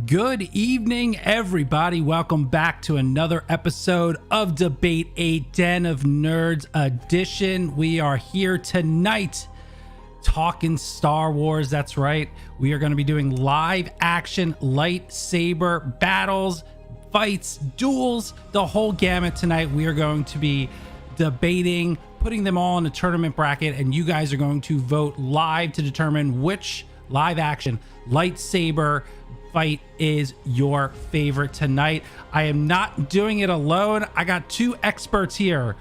Good evening, everybody. Welcome back to another episode of Debate, a Den of Nerds edition. We are here tonight talking Star Wars. That's right. We are going to be doing live action lightsaber battles, fights, duels, the whole gamut tonight. We are going to be debating, putting them all in a tournament bracket, and you guys are going to vote live to determine which live action lightsaber fight is your favorite tonight. I am not doing it alone. I got two experts here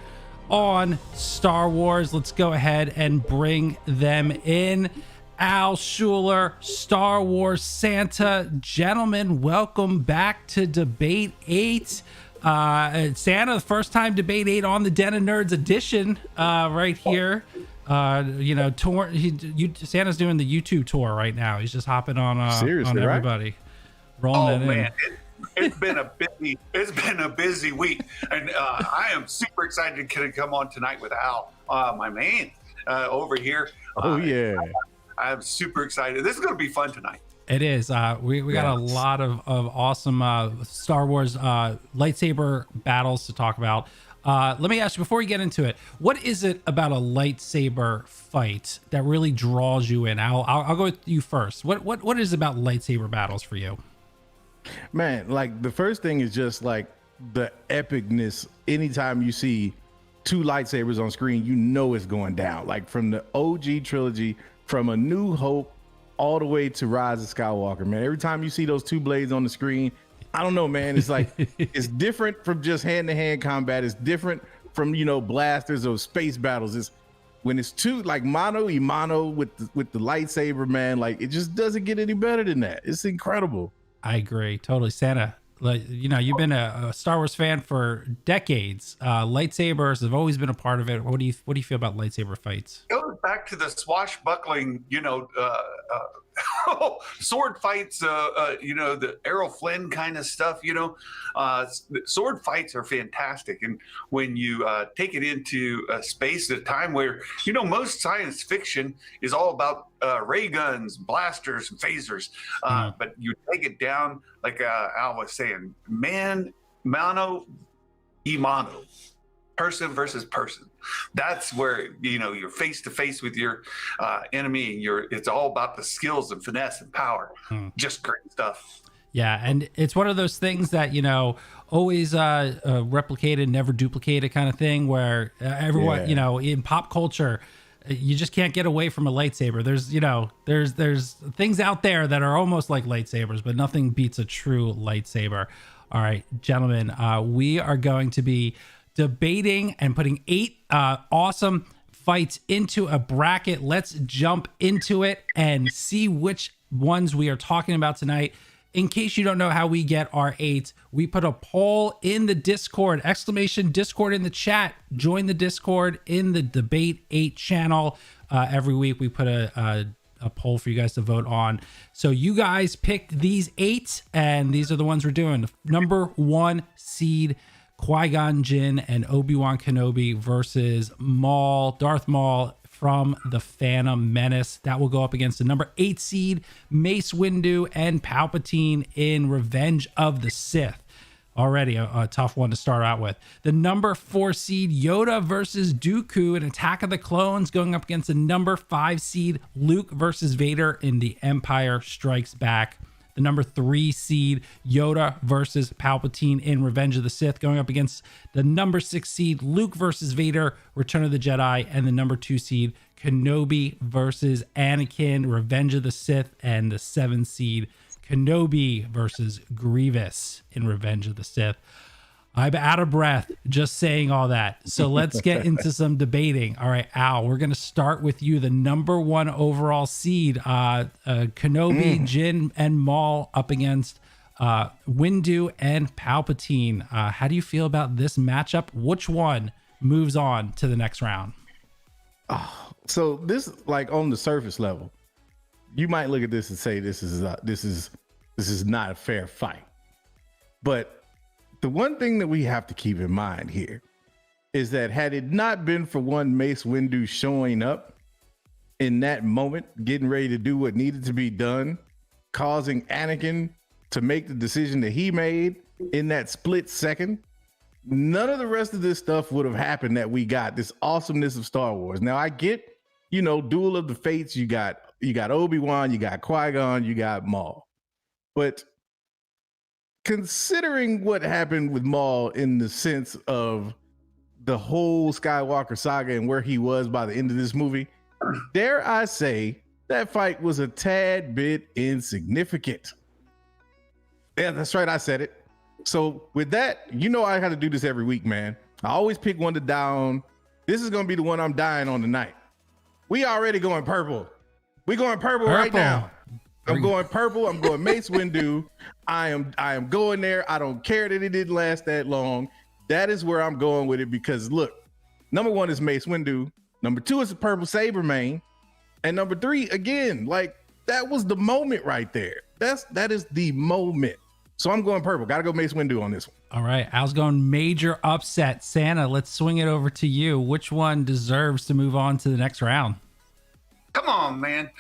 on Star Wars. Let's go ahead and bring them in. Al Schuler, Star Wars Santa. Gentlemen, welcome back to Debate 8. Santa, the first time Debate 8 on the Den of Nerds edition right here. Tour. Santa's doing the YouTube tour right now. He's just hopping on Seriously, on everybody, rolling it in. It's been a busy week, and I am super excited to come on tonight with Al, my man, over here. Yeah, I'm super excited. This is going to be fun tonight. It is. We got a lot of awesome Star Wars lightsaber battles to talk about. Let me ask you, before we get into it, what is it about a lightsaber fight that really draws you in? I'll go with you first. What is it about lightsaber battles for you? man, like the first thing is just like the epicness. Anytime you see two lightsabers on screen, you know it's going down. Like from the OG trilogy, from A New Hope all the way to Rise of Skywalker, man. Every time you see those two blades on the screen, I don't know, man. It's like it's different from just hand-to-hand combat. It's different from, blasters or space battles. It's when it's two, like mano y mano with the lightsaber, man. Like it just doesn't get any better than that. It's incredible. I agree totally. Santa, like, you've been a Star Wars fan for decades. Lightsabers have always been a part of it. What do you feel about lightsaber fights? It goes back to the swashbuckling, sword fights, the Errol Flynn kind of stuff. Sword fights are fantastic, and when you take it into space at a time where most science fiction is all about ray guns, blasters, and phasers, but you take it down like Al was saying, mano y mano, person versus person. That's where you're face to face with your enemy. It's all about the skills and finesse and power. Just great stuff. Yeah, and it's one of those things that always replicated, never duplicated kind of thing. Where everyone, in pop culture, you just can't get away from a lightsaber. There's things out there that are almost like lightsabers, but nothing beats a true lightsaber. All right, gentlemen, we are going to be debating and putting 8 awesome fights into a bracket. Let's jump into it and see which ones we are talking about tonight. In case you don't know how we get our 8, we put a poll in the Discord, !Discord in the chat. Join the Discord in the Debate 8 channel. Every week we put a poll for you guys to vote on. So you guys picked these 8, and these are the ones we're doing. Number 1 seed, Qui-Gon Jinn and Obi-Wan Kenobi versus Darth Maul from the Phantom Menace. That will go up against the number 8 seed, Mace Windu and Palpatine in Revenge of the Sith. Already a tough one to start out with. The number 4 seed, Yoda versus Dooku in Attack of the Clones, going up against the number 5 seed, Luke versus Vader in The Empire Strikes Back. The number 3 seed, Yoda versus Palpatine in Revenge of the Sith, going up against the number 6 seed, Luke versus Vader, Return of the Jedi, and the number 2 seed, Kenobi versus Anakin, Revenge of the Sith, and the 7 seed, Kenobi versus Grievous in Revenge of the Sith. I'm out of breath just saying all that. So let's get into some debating. All right, Al, we're going to start with you, the number 1 overall seed, Kenobi, Jinn, and Maul up against Windu and Palpatine. How do you feel about this matchup? Which one moves on to the next round? So this, like on the surface level, you might look at this and say this is not a fair fight, but the one thing that we have to keep in mind here is that had it not been for one Mace Windu showing up in that moment, getting ready to do what needed to be done, causing Anakin to make the decision that he made in that split second, none of the rest of this stuff would have happened that we got, this awesomeness of Star Wars. Now I get, Duel of the Fates, you got Obi-Wan, you got Qui-Gon, you got Maul. But considering what happened with Maul in the sense of the whole Skywalker saga and where he was by the end of this movie, dare I say that fight was a tad bit insignificant. Yeah, that's right. I said it. So with that, I got to do this every week, man. I always pick one to down. This is going to be the one I'm dying on tonight. We already going purple. We going purple right now. I'm going purple. I'm going Mace Windu. I am going there. I don't care that it didn't last that long. That is where I'm going with it because look, number 1 is Mace Windu. Number 2 is the purple saber mane. And number 3, again, like that was the moment right there. That is the moment. So I'm going purple. Got to go Mace Windu on this one. All right. Al's going major upset. Santa, let's swing it over to you. Which one deserves to move on to the next round? Come on, man.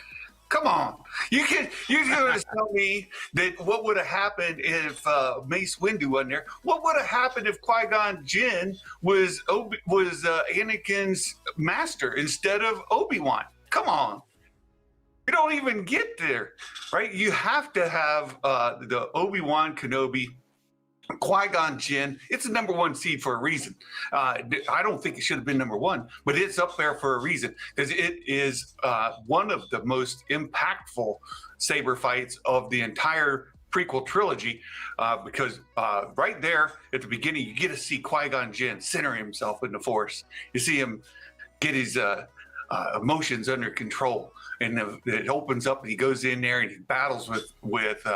Come on. You're going to tell me that what would have happened if Mace Windu wasn't there? What would have happened if Qui-Gon Jinn was Anakin's master instead of Obi-Wan? Come on. You don't even get there, right? You have to have the Obi-Wan Kenobi, Qui-Gon Jinn. It's the number 1 seed for a reason. I don't think it should have been number 1, but it's up there for a reason because it is one of the most impactful saber fights of the entire prequel trilogy because right there at the beginning, you get to see Qui-Gon Jinn center himself in the Force. You see him get his emotions under control. And it opens up, and he goes in there and he battles with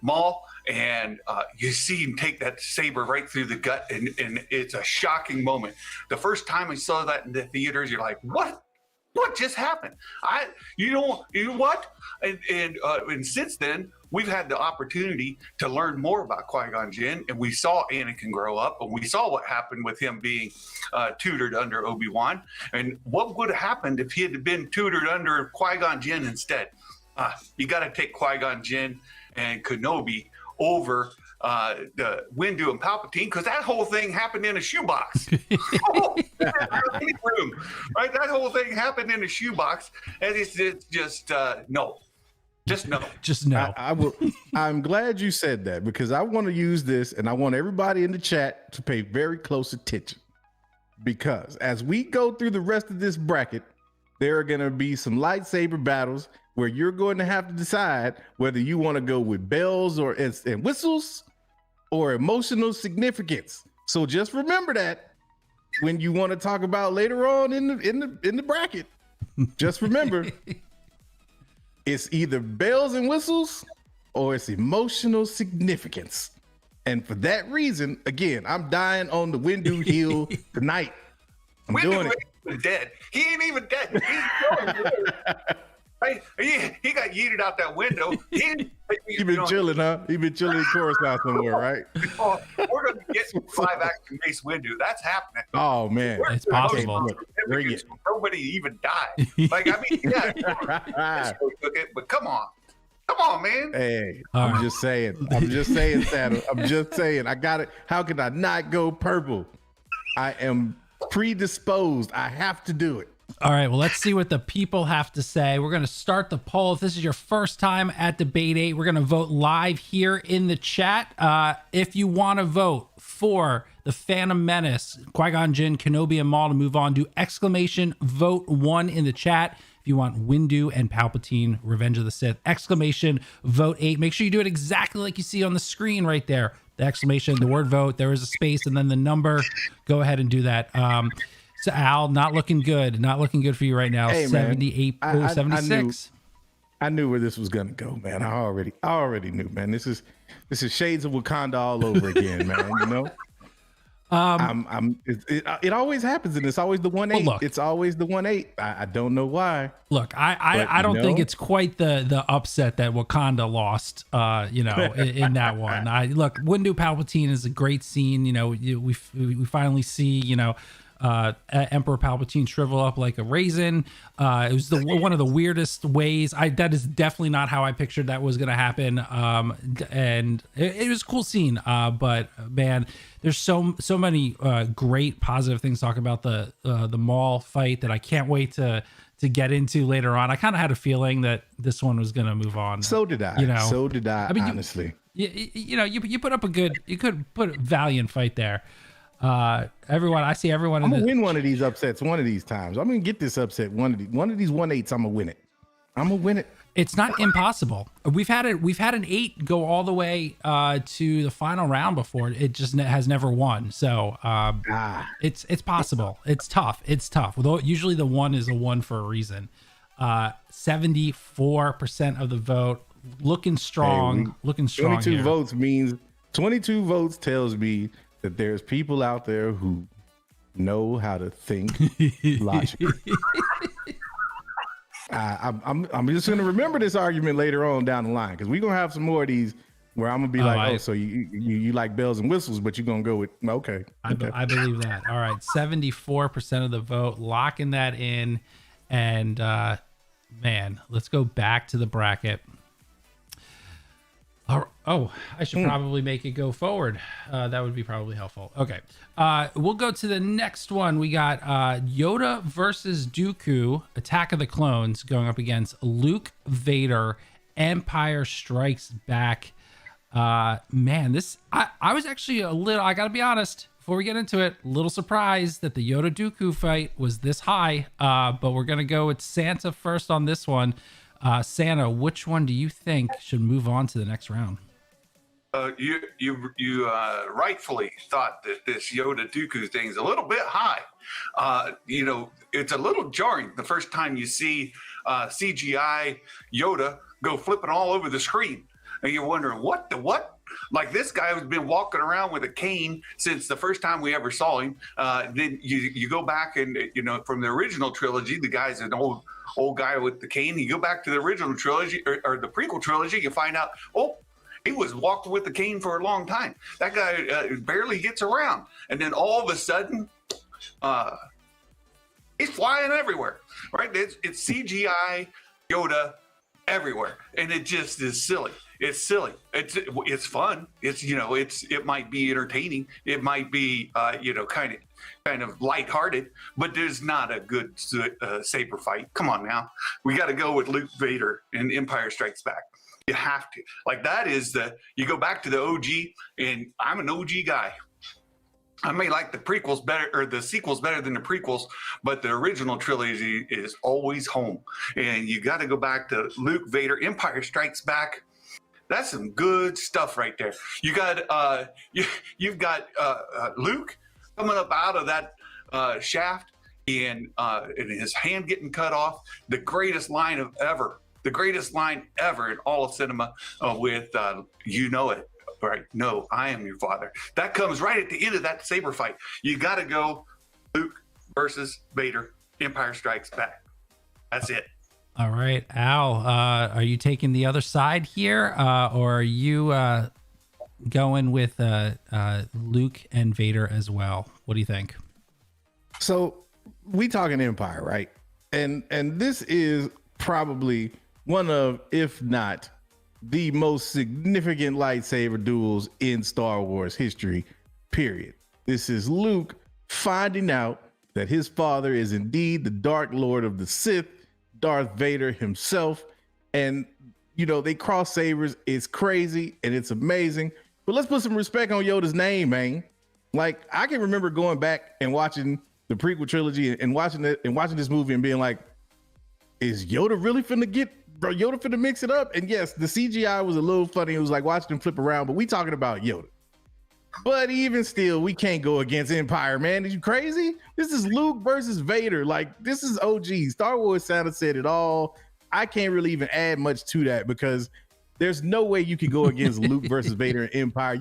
Maul, and you see him take that saber right through the gut, and it's a shocking moment. The first time I saw that in the theaters, you're like, "What? What just happened?" You know what? And since then, we've had the opportunity to learn more about Qui-Gon Jinn, and we saw Anakin grow up, and we saw what happened with him being tutored under Obi-Wan, and what would have happened if he had been tutored under Qui-Gon Jinn instead. You got to take Qui-Gon Jinn and Kenobi over the Windu and Palpatine because that whole thing happened in a shoebox. Right? That whole thing happened in a shoebox, and it's just no. Just no. Just no. I will. I'm glad you said that because I want to use this and I want everybody in the chat to pay very close attention because as we go through the rest of this bracket, there are going to be some lightsaber battles where you're going to have to decide whether you want to go with bells or and whistles or emotional significance. So just remember that when you want to talk about later on in the bracket, just remember. It's either bells and whistles or it's emotional significance. And for that reason, again, I'm dying on the Windu heel tonight. I'm doing it. Windu dead. He ain't even dead. Right? He got yeeted out that window. He been chilling, huh? He been chilling in Coruscant somewhere, right? We're going to get some live action Mace Windu. That's happening. Oh, man. It's possible. Bring it. Nobody even died. Like, I mean, yeah. But come on. Come on, man. Hey, I'm just saying, Santa. I'm just saying. I got it. How can I not go purple? I am predisposed. I have to do it. All right, well, let's see what the people have to say. We're going to start the poll. If this is your first time at Debate 8, we're going to vote live here in the chat. If you want to vote for the Phantom Menace, Qui-Gon Jinn, Kenobi, and Maul to move on, do exclamation vote 1 in the chat. If you want Windu and Palpatine, Revenge of the Sith, exclamation vote 8. Make sure you do it exactly like you see on the screen right there. The exclamation, the word vote, there is a space, and then the number. Go ahead and do that. So Al, not looking good. Not looking good for you right now. Hey, 78, 76. I knew where this was gonna go, man. I already knew, man. This is Shades of Wakanda all over again, man. You know. It always happens, and it's always the 1-8. Well, it's always the 1-8. I don't know why. Look, I don't think it's quite the upset that Wakanda lost. In that one. Windu Palpatine is a great scene. You know, we finally see Emperor Palpatine shrivel up like a raisin. It was one of the weirdest ways. That is definitely not how I pictured that was going to happen. And it was a cool scene. But man, there's so many great positive things talking about the Maul fight that I can't wait to get into later on. I kind of had a feeling that this one was going to move on. So did I. So did I. Mean, honestly, you put up you could put a valiant fight there. Everyone, I see everyone. I'm gonna win one of these upsets one of these times. I'm gonna get this upset one of these 1/8s. I'm gonna win it. I'm gonna win it. It's not impossible. We've had an 8 go all the way to the final round before. It just has never won. So it's possible. It's tough. Although usually the 1 is a 1 for a reason. 74% of the vote, looking strong. 22 here. Votes means 22 votes tells me that there's people out there who know how to think logically. I'm just going to remember this argument later on down the line, because we're going to have some more of these where I'm going to be so you like bells and whistles, but you're going to go with, okay. I believe that. All right. 74% of the vote, locking that in. And man, let's go back to the bracket. Oh, I should probably make it go forward. That would be probably helpful. Okay. We'll go to the next one. We got Yoda versus Dooku, Attack of the Clones, going up against Luke, Vader, Empire Strikes Back. Man, I was actually I gotta be honest, before we get into it, a little surprised that the Yoda Dooku fight was this high. But we're gonna go with Santa first on this one. Santa, which one do you think should move on to the next round? You rightfully thought that this Yoda Dooku thing is a little bit high. It's a little jarring the first time you see CGI Yoda go flipping all over the screen, and you're wondering what. Like, this guy has been walking around with a cane since the first time we ever saw him. Then you go back and from the original trilogy, the guy's an old guy with the cane. You go back to the original trilogy or the prequel trilogy, you find out, he was walking with the cane for a long time. That guy barely gets around. And then all of a sudden, he's flying everywhere, right? It's CGI Yoda everywhere. And it just is silly. It's silly. It's fun. It might be entertaining. It might be, kind of lighthearted, but there's not a good saber fight. Come on now. We got to go with Luke, Vader, and Empire Strikes Back. You have to. Like, that is you go back to the OG, and I'm an OG guy. I may like the prequels better, or the sequels better than the prequels, but the original trilogy is always home. And you got to go back to Luke, Vader, Empire Strikes Back. That's some good stuff right there. You got you've got Luke coming up out of that shaft and his hand getting cut off. The greatest line ever in all of cinema with you know it, right? No, I am your father. That comes right at the end of that saber fight. You got to go Luke versus Vader, Empire Strikes Back. That's it. All right, Al, are you taking the other side here, or are you going with Luke and Vader as well? What do you think? So we talking Empire, right? And this is probably one of, if not the most significant lightsaber duels in Star Wars history, period. This is Luke finding out that his father is indeed the Dark Lord of the Sith, Darth Vader himself. And, they cross sabers. It's crazy and it's amazing. But let's put some respect on Yoda's name, man. Like, I can remember going back and watching the prequel trilogy and watching this movie and being like, is Yoda really finna mix it up? And yes, the CGI was a little funny. It was like watching him flip around, but we talking about Yoda. But even still, we can't go against Empire, man. Are you crazy? This is Luke versus Vader. Like, this is OG. Star Wars Santa said it all. I can't really even add much to that, because there's no way you can go against Luke versus Vader and Empire.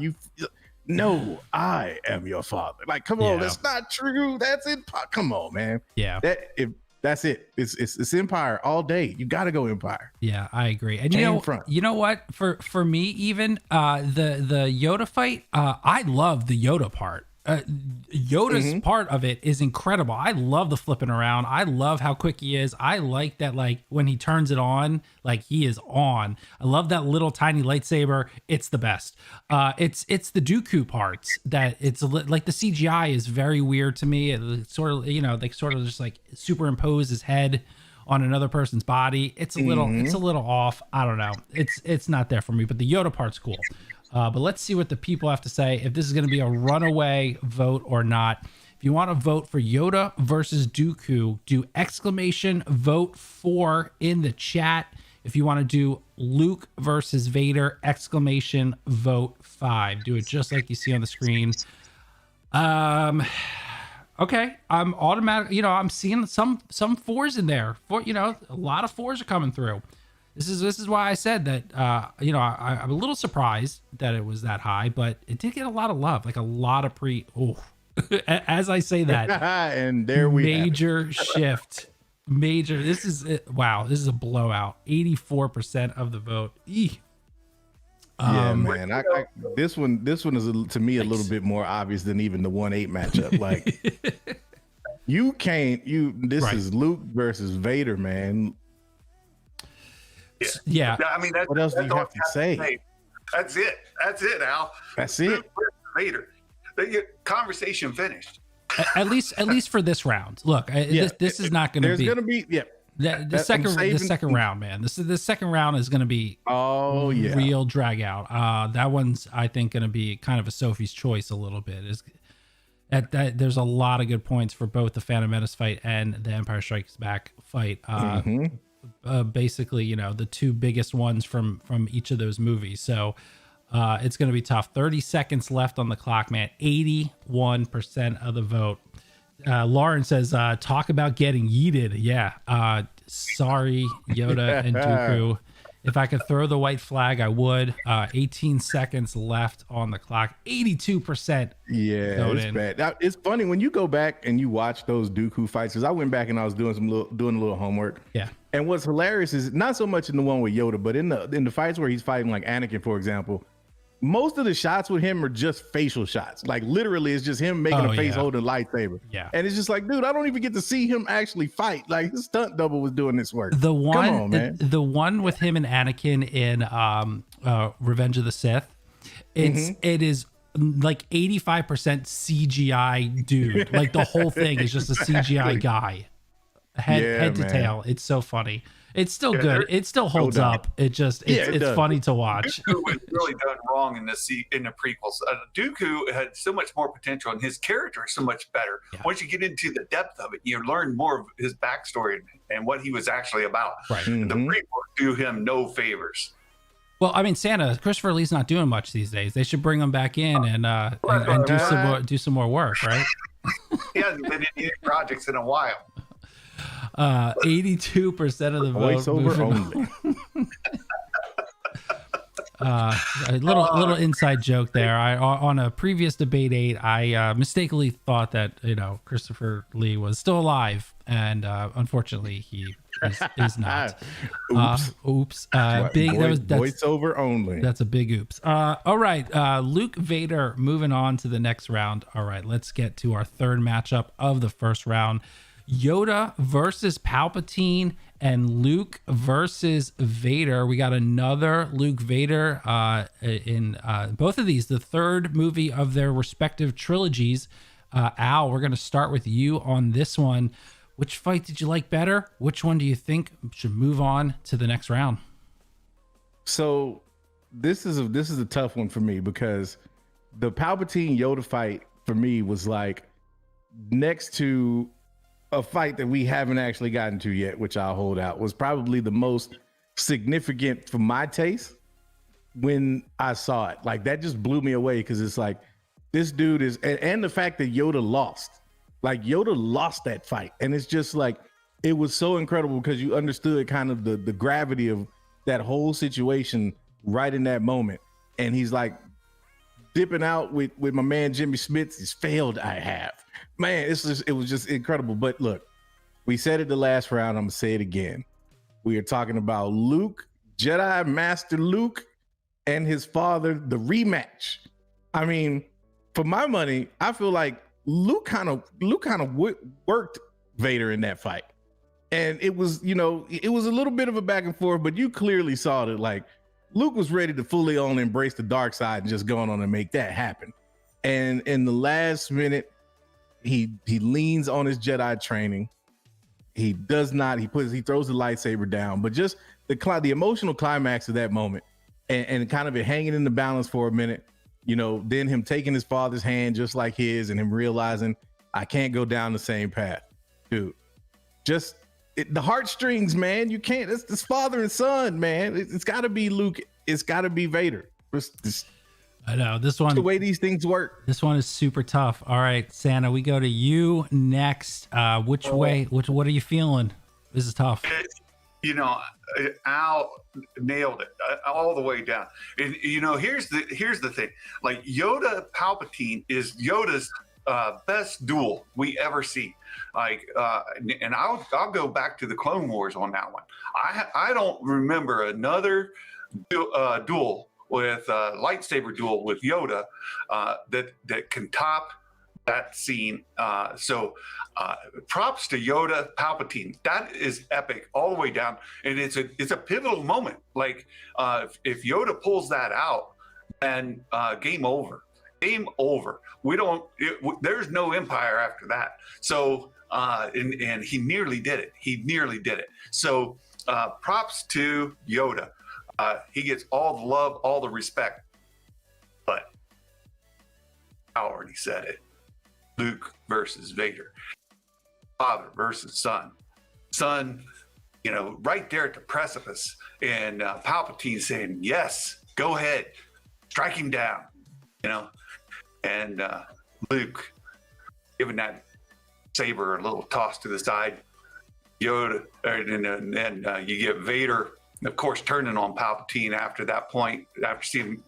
No, I am your father. Like, come on, that's not true. That's it. Come on, man. Yeah. That's it. It's Empire all day. You got to go Empire. Yeah, I agree. And you know what? For me, even the Yoda fight, I love the Yoda part. Yoda's part of it is incredible. I love the flipping around. I love how quick he is. I like that, like when he turns it on, like he is on. I love that little tiny lightsaber. It's the best. It's the Dooku parts that it's like the CGI is very weird to me. It sort of, you know, they sort of just like superimpose his head on another person's body. It's a little off. I don't know. It's not there for me, but the Yoda part's cool. But let's see what the people have to say, if this is going to be a runaway vote or not. If you want to vote for Yoda versus Dooku, do exclamation vote 4 in the chat. If you want to do Luke versus Vader, exclamation vote 5. Do it just like you see on the screen. Okay, I'm automatic. You know, I'm seeing some 4s in there. You know, a lot of 4s are coming through. This is why I said that. You know, I'm a little surprised that it was that high, but it did get a lot of love, like a lot of as I say that, and there we major shift. Major. This is wow. This is a blowout. 84% of the vote. Yeah, man. This one is to me a little bit more obvious than even the 1-8 matchup. Like, you can't. This is Luke versus Vader, man. Yeah. I mean, what else do you have to say? That's it. That's it, Al. That's it. Vader. The conversation finished. At least for this round. Look, this is not going to be. There's going to be the second round, man. The second round is going to be real drag out. That one's, I think, going to be kind of a Sophie's choice a little bit. There's a lot of good points for both the Phantom Menace fight and the Empire Strikes Back fight. Basically, you know, the two biggest ones from each of those movies. So it's going to be tough. 30 seconds left on the clock, man. 81% of the vote. Lauren says, talk about getting yeeted. Yeah. Sorry, Yoda and Dooku. If I could throw the white flag, I would. 18 seconds left on the clock. 82%. Yeah, it's bad. Now, it's funny when you go back and you watch those Dooku fights, because I went back and I was doing a little homework. Yeah. And what's hilarious is not so much in the one with Yoda, but in the fights where he's fighting like Anakin, for example, most of the shots with him are just facial shots. Like literally, it's just him making a face holding a lightsaber. Yeah. And it's just like, dude, I don't even get to see him actually fight. Like his stunt double was doing this work. The one, come on, man. The one with him and Anakin in Revenge of the Sith, it is like 85% CGI dude. Like the whole thing is just a CGI guy, head to tail. It's so funny. It's still good. It still holds up. It's funny to watch. Dooku was really done wrong in the prequels. Dooku had so much more potential, and his character is so much better. Yeah. Once you get into the depth of it, you learn more of his backstory and what he was actually about. Right. The prequels do him no favors. Well, I mean, Christopher Lee's not doing much these days. They should bring him back in and do some more work, right? He hasn't been in any projects in a while. 82% of the vote. Voiceover only. A little inside joke there. On a previous debate 8, I mistakenly thought that Christopher Lee was still alive, and unfortunately he is not. Oops. Big. That's voiceover only. That's a big oops. All right. Luke Vader. Moving on to the next round. All right. Let's get to our third matchup of the first round. Yoda versus Palpatine and Luke versus Vader. We got another Luke Vader in both of these, the third movie of their respective trilogies. Al, we're going to start with you on this one. Which fight did you like better? Which one do you think should move on to the next round? So this is a tough one for me, because the Palpatine Yoda fight for me was like next to a fight that we haven't actually gotten to yet, which I'll hold out, was probably the most significant for my taste when I saw it. Like that just blew me away, because it's like this dude is, and the fact that Yoda lost, like Yoda lost that fight. And it's just like, it was so incredible because you understood kind of the gravity of that whole situation right in that moment. And he's like dipping out with my man Jimmy Smits. He's failed. I have. Man, it was just incredible. But look, we said it the last round. I'm gonna say it again. We are talking about Luke, Jedi Master Luke, and his father, the rematch. I mean, for my money, I feel like Luke kind of worked Vader in that fight. And it was, it was a little bit of a back and forth, but you clearly saw that like Luke was ready to fully on embrace the dark side and just going on and make that happen. And in the last minute, he leans on his Jedi training. He does not, he throws the lightsaber down, but just the emotional climax of that moment and kind of it hanging in the balance for a minute, then him taking his father's hand just like his and him realizing I can't go down the same path. Dude, just the heartstrings, man. You can't, it's father and son, man. It's got to be Luke. It's got to be Vader. I know this one, the way these things work. This one is super tough. All right, Santa, we go to you next. What are you feeling? This is tough. Al nailed it all the way down. And here's the thing. Like Yoda Palpatine is Yoda's best duel we ever see. Like, and I'll go back to the Clone Wars on that one. I don't remember another duel with lightsaber duel with Yoda that can top that scene. So props to Yoda Palpatine. That is epic all the way down, and it's a pivotal moment. Like if Yoda pulls that out, then game over. Game over. There's no Empire after that. So and he nearly did it. So props to Yoda. He gets all the love, all the respect. But I already said it. Luke versus Vader. Father versus son. Son, right there at the precipice. And Palpatine saying, yes, go ahead. Strike him down. And Luke giving that saber a little toss to the side. Yoda, and then you get Vader, of course, turning on Palpatine after that point, after seeing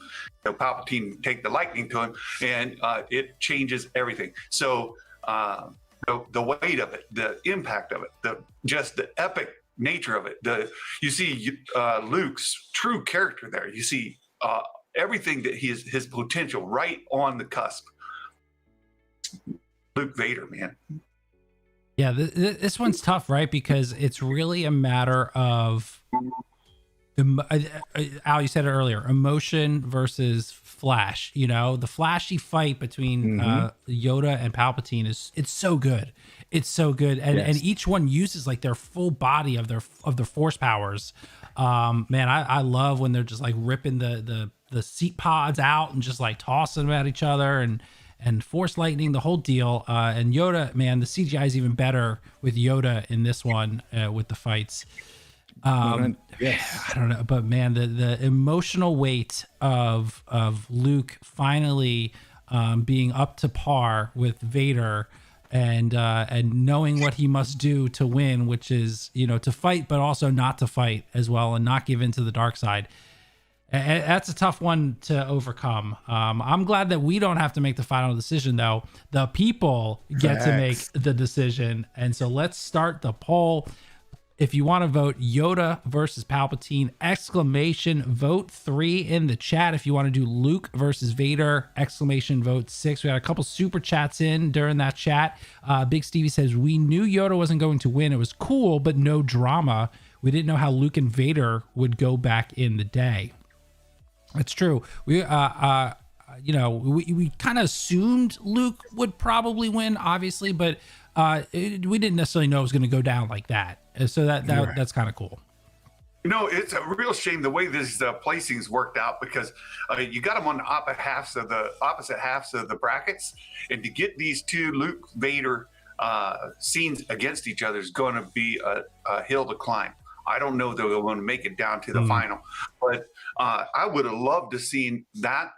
Palpatine take the lightning to him, and it changes everything. So the weight of it, the impact of it, just the epic nature of it. You see Luke's true character there. You see everything that his potential right on the cusp. Luke Vader, man. Yeah, this one's tough, right? Because it's really a matter of, Al, you said it earlier, emotion versus flash. The flashy fight between Yoda and Palpatine it's so good. It's so good, and each one uses like their full body of their force powers. Man, I love when they're just like ripping the seat pods out and just like tossing them at each other and force lightning, the whole deal. And Yoda, man, the CGI is even better with Yoda in this one with the fights. I don't know, but man, the emotional weight of Luke finally being up to par with Vader and knowing what he must do to win, which is to fight but also not to fight as well and not give in to the dark side. That's a tough one to overcome. I'm glad that we don't have to make the final decision, though. The people get to make the decision. And so let's start the poll. If you want to vote Yoda versus Palpatine, exclamation vote 3 in the chat. If you want to do Luke versus Vader, exclamation vote 6. We had a couple super chats in during that chat. Big Stevie says, we knew Yoda wasn't going to win. It was cool, but no drama. We didn't know how Luke and Vader would go back in the day. It's true. We kind of assumed Luke would probably win, obviously, but we didn't necessarily know it was going to go down like that. So that's kind of cool. It's a real shame the way these placings worked out, because you got them on the opposite halves of the brackets, and to get these two Luke Vader scenes against each other is going to be a hill to climb. I don't know that they're going to make it down to the final, but I would have loved to seen that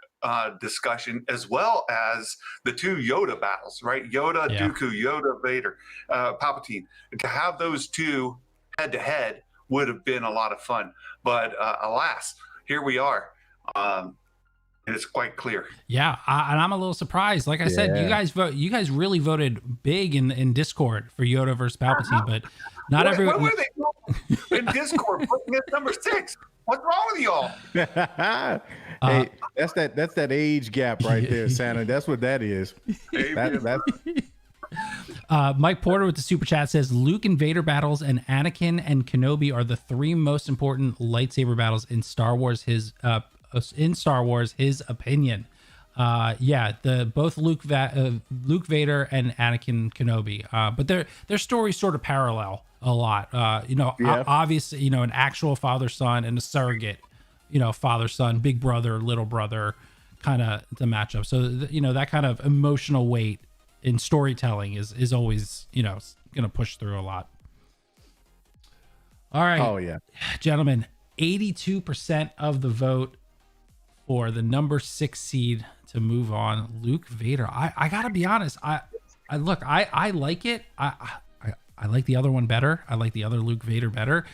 discussion as well as the two Yoda battles, right? Yoda, Dooku, Yoda, Vader, Palpatine. To have those two head to head would have been a lot of fun, but alas, here we are. And it's quite clear. Yeah, and I'm a little surprised. Like I said, you guys really voted big in Discord for Yoda versus Palpatine, but not everyone. What were they in Discord putting at number 6? What's wrong with y'all? Hey, that's that age gap right there, Santa. That's what that is. That's Mike Porter with the super chat says Luke and Vader battles and Anakin and Kenobi are the three most important lightsaber battles in Star Wars. His opinion. Both Luke Vader and Anakin Kenobi. But their stories sort of parallel a lot. Obviously, an actual father son and a surrogate, father son, big brother, little brother, kind of the matchup. So that kind of emotional weight in storytelling is always going to push through a lot. All right. Oh yeah, gentlemen, 82% of the vote for the number 6 seed to move on, Luke Vader. I gotta be honest. I like it. I like the other one better. I like the other Luke Vader better.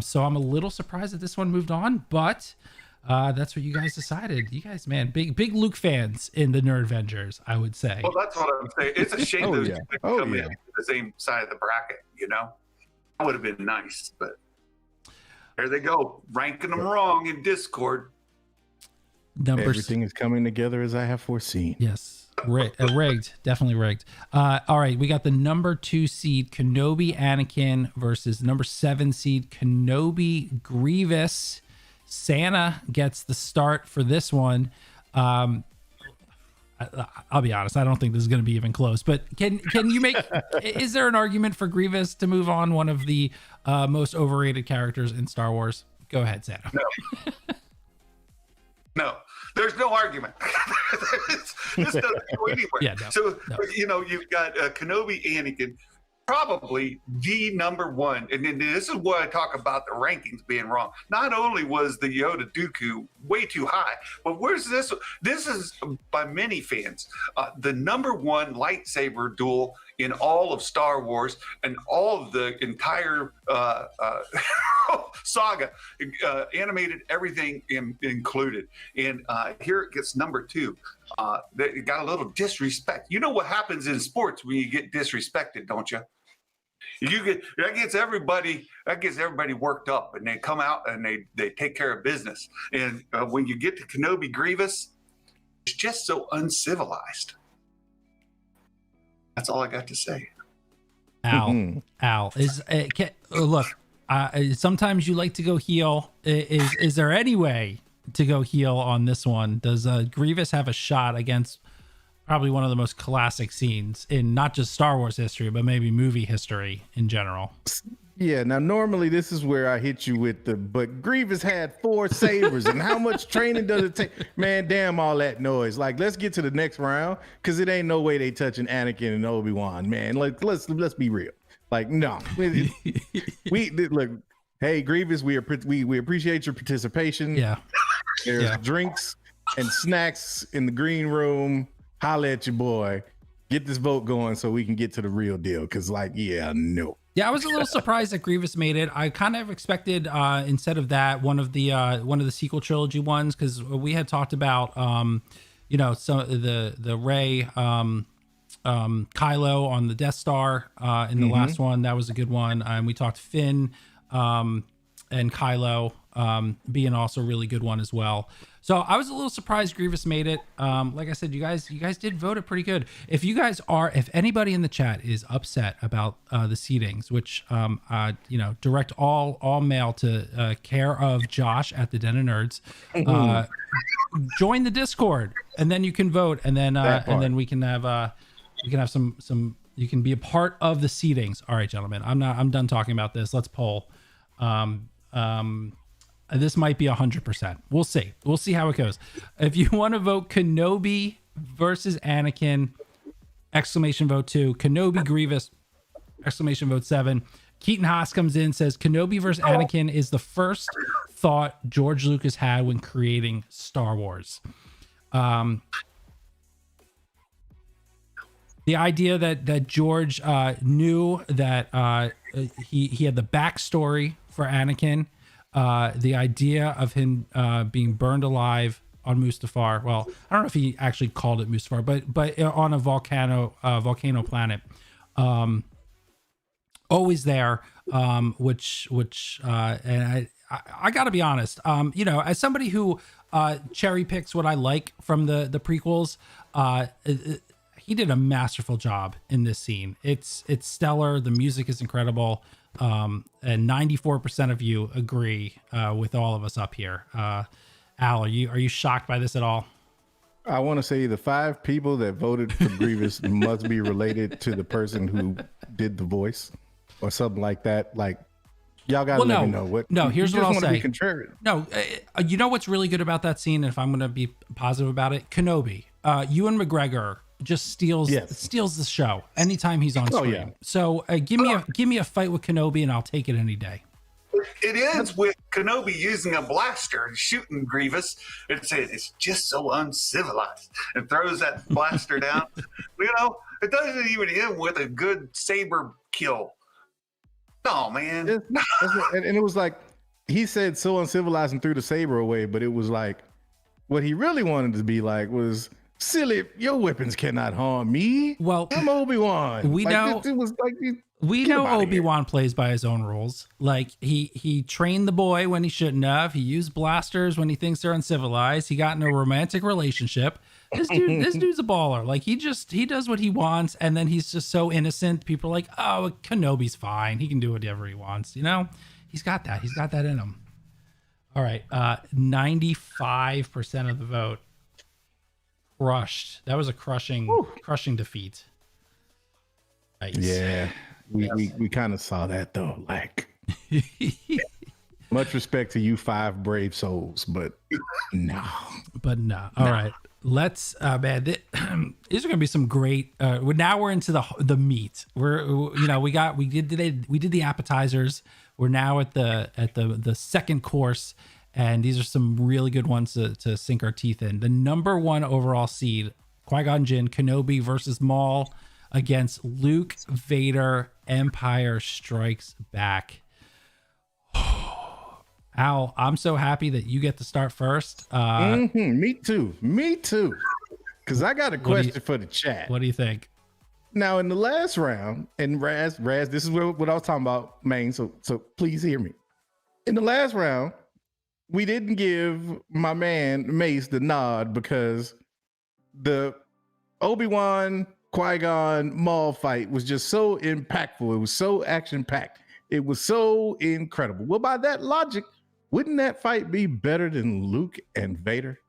So I'm a little surprised that this one moved on, but that's what you guys decided. You guys, man, big Luke fans in the Nerdvengers, I would say. Well, that's what I'm saying. It's a shame those come in the same side of the bracket. That would have been nice, but there they go, ranking them wrong in Discord. Everything is coming together as I have foreseen. Yes. Rigged. Definitely rigged. All right. We got the number 2 seed Kenobi Anakin versus number 7 seed Kenobi Grievous. Santa gets the start for this one. I'll be honest. I don't think this is going to be even close, but can you make, is there an argument for Grievous to move on, one of the most overrated characters in Star Wars? Go ahead, Santa. No, there's no argument. This doesn't go anywhere. You've got Kenobi Anakin, probably the number 1. And then this is where I talk about the rankings being wrong. Not only was the Yoda Dooku way too high, but where's this? This is, by many fans, the number 1 lightsaber duel in all of Star Wars and all of the entire saga, animated, everything included. And here it gets number 2. They got a little disrespect. You know what happens in sports when you get disrespected, don't you? That gets everybody worked up, and they come out and they take care of business. And when you get to Kenobi Grievous, it's just so uncivilized. That's all I got to say. Al is look. Sometimes you like to go heel. Is there any way to go heel on this one? Does Grievous have a shot against probably one of the most classic scenes in not just Star Wars history, but maybe movie history in general? Yeah, now normally this is where I hit you with but Grievous had 4 sabers, and how much training does it take? Man, damn all that noise. Like, let's get to the next round, because it ain't no way they touching Anakin and Obi-Wan, man. Like, let's be real. Like, no. We look, hey, Grievous, we appreciate your participation. Yeah. There's drinks and snacks in the green room. Holla at your boy. Get this vote going so we can get to the real deal, because no. Yeah, I was a little surprised that Grievous made it. I kind of expected instead of that one of the sequel trilogy ones, because we had talked about some the Rey Kylo on the Death Star in the last one. That was a good one. And we talked Finn and Kylo being also a really good one as well. So I was a little surprised Grievous made it. Like I said, you guys did vote it pretty good. If anybody in the chat is upset about the seedings, which direct all mail to care of Josh at the Den of Nerds. Join the Discord, and then you can vote, and then we can have some. You can be a part of the seedings. All right, gentlemen. I'm done talking about this. Let's poll. This might be 100%. We'll see. We'll see how it goes. If you want to vote Kenobi versus Anakin, exclamation vote 2. Kenobi Grievous, exclamation vote 7. Keaton Haas comes in, says Kenobi versus Anakin is the first thought George Lucas had when creating Star Wars. The idea that George knew that he had the backstory for Anakin. The idea of him being burned alive on Mustafar. Well, I don't know if he actually called it Mustafar, but on a volcano planet. Always there, which and I got to be honest. You know, as somebody who cherry picks what I like from the prequels, he did a masterful job in this scene. It's stellar. The music is incredible. And 94% of you agree with all of us up here. Al, are you shocked by this at all? I want to say the 5 people that voted for Grievous must be related to the person who did the voice or something like that. Like, y'all got to let me know what. No, here's what I'll say. No, you know what's really good about that scene, if I'm going to be positive about it? Kenobi. Ewan McGregor just steals the show anytime he's on screen. Yeah. So give me a fight with Kenobi and I'll take it any day. It ends with Kenobi using a blaster and shooting Grievous and saying it's just so uncivilized and throws that blaster down. You know, it doesn't even end with a good saber kill. No, man. And it was like, he said so uncivilized and threw the saber away, but it was like, what he really wanted to be like was, silly, your weapons cannot harm me. Well, I'm Obi-Wan. We know it was like we know Obi-Wan plays by his own rules. Like he trained the boy when he shouldn't have. He used blasters when he thinks they're uncivilized. He got in a romantic relationship. This dude's a baller. Like he does what he wants, and then he's just so innocent. People are like, oh, Kenobi's fine. He can do whatever he wants. You know, he's got that. He's got that in him. All right, 95% of the vote. Crushed. That was a crushing defeat. Nice. Yeah, we kind of saw that though. Like, much respect to you 5 brave souls, but no. All right, let's. Man, these are gonna be some great. Now we're into the meat. We did the appetizers. We're now at the second course. And these are some really good ones to sink our teeth in. The number 1 overall seed, Qui-Gon Jinn, Kenobi versus Maul against Luke, Vader, Empire Strikes Back. Al, I'm so happy that you get to start first. Me too. Because I got a question for the chat. What do you think? Now, in the last round, and Raz, this is what I was talking about, Maine, so please hear me. In the last round, we didn't give my man Mace the nod because the Obi-Wan, Qui-Gon, Maul fight was just so impactful. It was so action-packed. It was so incredible. Well, by that logic, wouldn't that fight be better than Luke and Vader?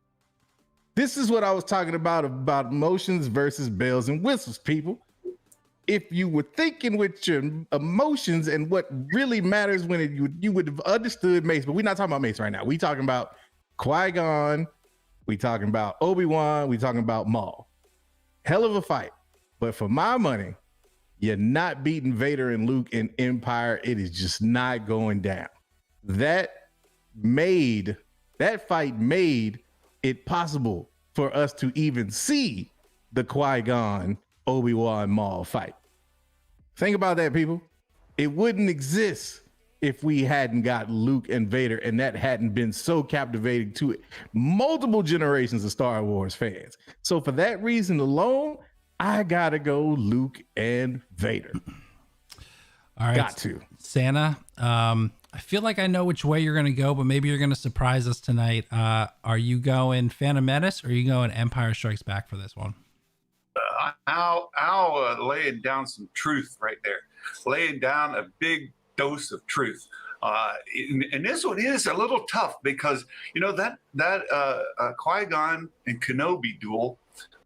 This is what I was talking about emotions versus bells and whistles, people. If you were thinking with your emotions and what really matters when you would have understood Mace, but we're not talking about Mace right now. We talking about Qui-Gon, we talking about Obi-Wan, we talking about Maul. Hell of a fight. But for my money, you're not beating Vader and Luke in Empire. It is just not going down. That fight made it possible for us to even see the Qui-Gon, Obi-Wan, Maul fight. Think about that, people. It wouldn't exist if we hadn't got Luke and Vader, and that hadn't been so captivating to multiple generations of Star Wars fans. So for that reason alone, I gotta go Luke and Vader. All right, got to. Santa, I feel like I know which way you're gonna go, but maybe you're gonna surprise us tonight. Are you going Phantom Menace or are you going Empire Strikes Back for this one? I'll laying down some truth right there, laying down a big dose of truth. And this one is a little tough because you know that Qui-Gon and Kenobi duel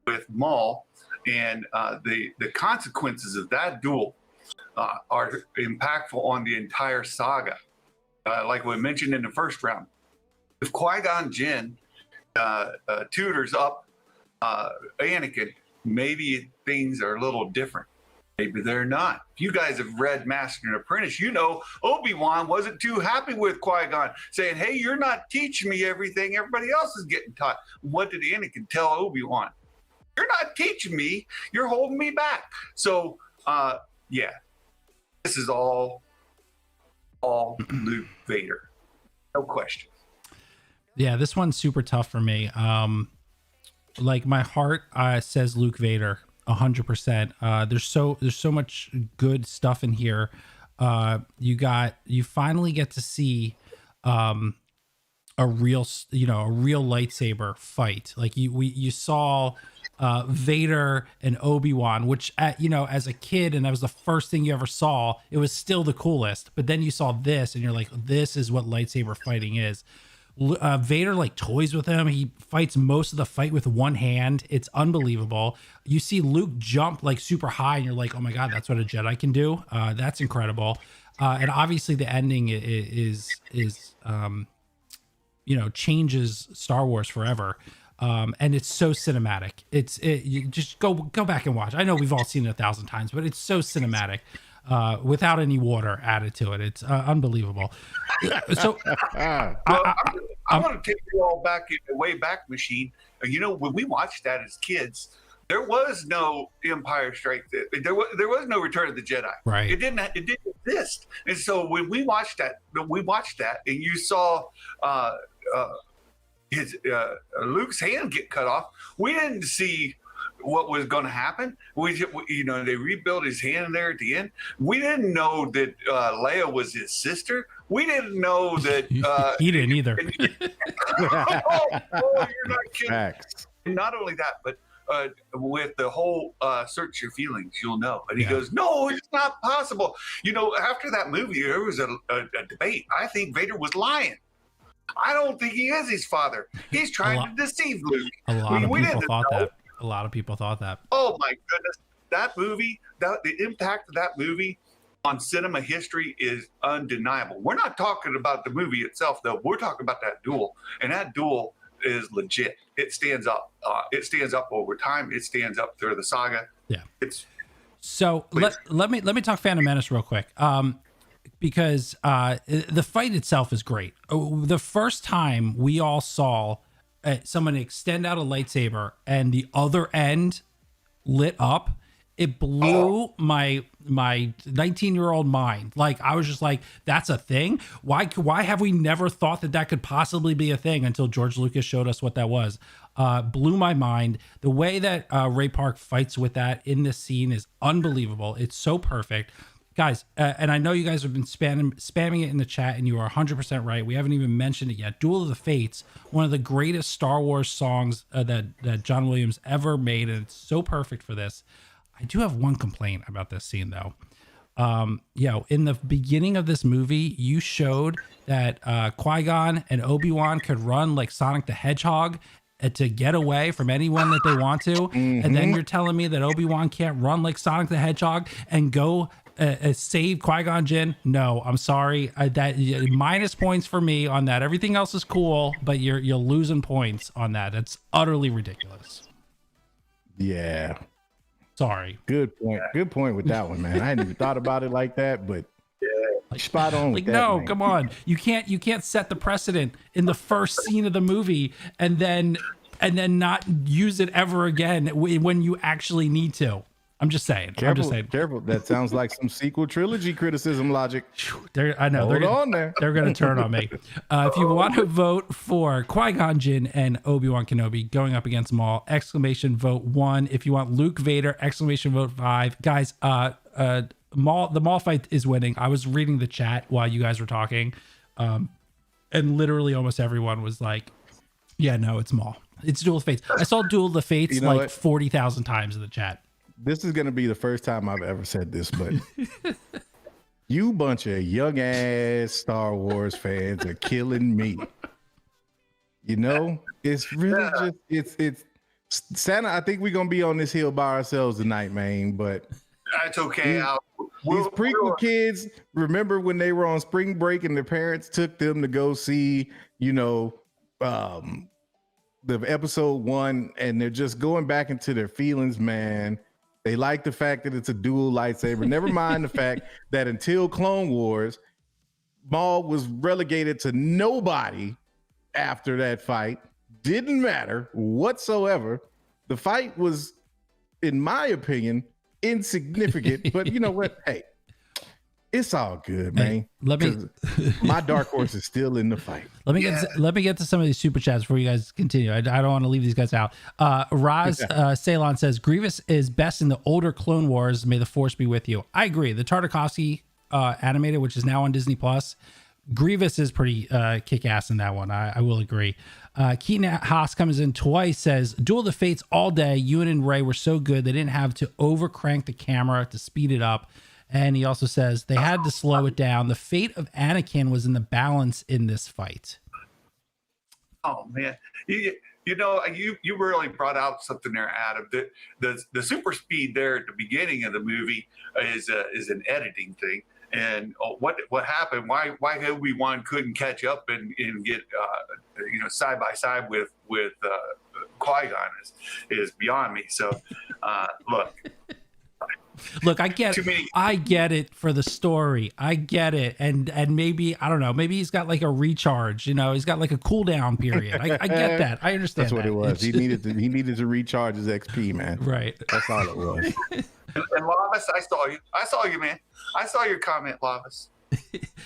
with Maul, and the consequences of that duel are impactful on the entire saga. Like we mentioned in the first round, if Qui-Gon Jinn tutors up Anakin, maybe things are a little different. Maybe they're not. If you guys have read Master and Apprentice, you know Obi-Wan wasn't too happy with Qui-Gon, saying, hey, you're not teaching me everything everybody else is getting taught. What did Anakin tell Obi-Wan? You're not teaching me. You're holding me back. So, yeah, this is all Luke Vader. No question. Yeah, this one's super tough for me. Like my heart says Luke Vader 100%. There's so much good stuff in here. You finally get to see a real lightsaber fight. Like you saw Vader and Obi-Wan, which as a kid, and that was the first thing you ever saw, it was still the coolest. But then you saw this and you're like, this is what lightsaber fighting is. Vader like toys with him. He fights most of the fight with one hand. It's unbelievable. You see Luke jump like super high and you're like, oh my God, that's what a Jedi can do. That's incredible. And obviously the ending is changes Star Wars forever. And it's so cinematic. You just go back and watch. I know we've all seen it 1,000 times, but it's so cinematic. Without any water added to it. It's unbelievable. So I want to take you all back in the way back machine. When we watched that as kids, there was no Empire Strike. There was no Return of the Jedi. Right. It didn't exist. And so when we watched that, and you saw his Luke's hand get cut off, we didn't see what was going to happen. They rebuilt his hand there at the end. We didn't know that Leia was his sister. We didn't know that he didn't either. You're not kidding. Facts. And not only that, but with the whole search your feelings, you'll know. And he goes, no, it's not possible. After that movie, there was a debate. I think Vader was lying. I don't think he is his father. He's trying to deceive Luke. A lot of people thought that. A lot of people thought that. Oh my goodness. That movie, the impact of that movie on cinema history is undeniable. We're not talking about the movie itself, though. We're talking about that duel. And that duel is legit. It stands up. It stands up over time. It stands up through the saga. Yeah. Let me talk Phantom Menace real quick. Because the fight itself is great. The first time we all saw someone extend out a lightsaber and the other end lit up, it blew my 19-year-old mind. Like, I was just like, that's a thing? Why have we never thought that could possibly be a thing until George Lucas showed us what that was? Blew my mind. The way that Ray Park fights with that in this scene is unbelievable. It's so perfect. Guys, and I know you guys have been spamming it in the chat, and you are 100% right. We haven't even mentioned it yet. Duel of the Fates, one of the greatest Star Wars songs that John Williams ever made, and it's so perfect for this. I do have one complaint about this scene, though. In the beginning of this movie, you showed that Qui-Gon and Obi-Wan could run like Sonic the Hedgehog to get away from anyone that they want to. Mm-hmm. And then you're telling me that Obi-Wan can't run like Sonic the Hedgehog and go save Qui-Gon Jinn? No, I'm sorry. That minus points for me on that. Everything else is cool, but you're losing points on that. That's utterly ridiculous. Yeah. Sorry. Good point. Good point with that one, man. I hadn't even thought about it like that, but spot on. Like, no, come on. You can't set the precedent in the first scene of the movie and then not use it ever again when you actually need to. I'm just saying. Careful. That sounds like some sequel trilogy criticism logic. I know. They're going to turn on me. If you want to vote for Qui-Gon Jinn and Obi-Wan Kenobi going up against Maul, exclamation vote 1. If you want Luke Vader, exclamation vote 5. Guys, the Maul fight is winning. I was reading the chat while you guys were talking, and literally almost everyone was like, yeah, no, it's Maul. It's Duel of the Fates. I saw Duel of the Fates 40,000 times in the chat. This is going to be the first time I've ever said this, but you bunch of young ass Star Wars fans are killing me. It's really it's Santa. I think we're going to be on this hill by ourselves tonight, man, but that's okay. These prequel kids, remember when they were on spring break and their parents took them to go see, the episode 1, and they're just going back into their feelings, man. They like the fact that it's a dual lightsaber. Never mind the fact that until Clone Wars, Maul was relegated to nobody after that fight. Didn't matter whatsoever. The fight was, in my opinion, insignificant. But you know what? Hey, it's all good, man. My dark horse is still in the fight. Let me get to some of these super chats before you guys continue. I don't want to leave these guys out. Ceylon says Grievous is best in the older Clone Wars. May the Force be with you. I agree. The Tartakovsky animated, which is now on Disney Plus, Grievous is pretty kick-ass in that one. I will agree. Keaton Haas comes in twice, says, Duel of the Fates all day. Ewan and Rey were so good they didn't have to over-crank the camera to speed it up. And he also says they had to slow it down. The fate of Anakin was in the balance in this fight. Oh, man. You know, you really brought out something there, Adam. The super speed there at the beginning of the movie is an editing thing. And what happened? Why Obi-Wan couldn't catch up and get side by side with Qui-Gon is beyond me. So look, I get it for the story. I get it, and maybe I don't know. Maybe he's got like a recharge. He's got like a cooldown period. I get that. I understand. That's what it was. He needed to recharge his XP, man. Right. That's all it was. And Lavis, I saw you, man. I saw your comment, Lavis.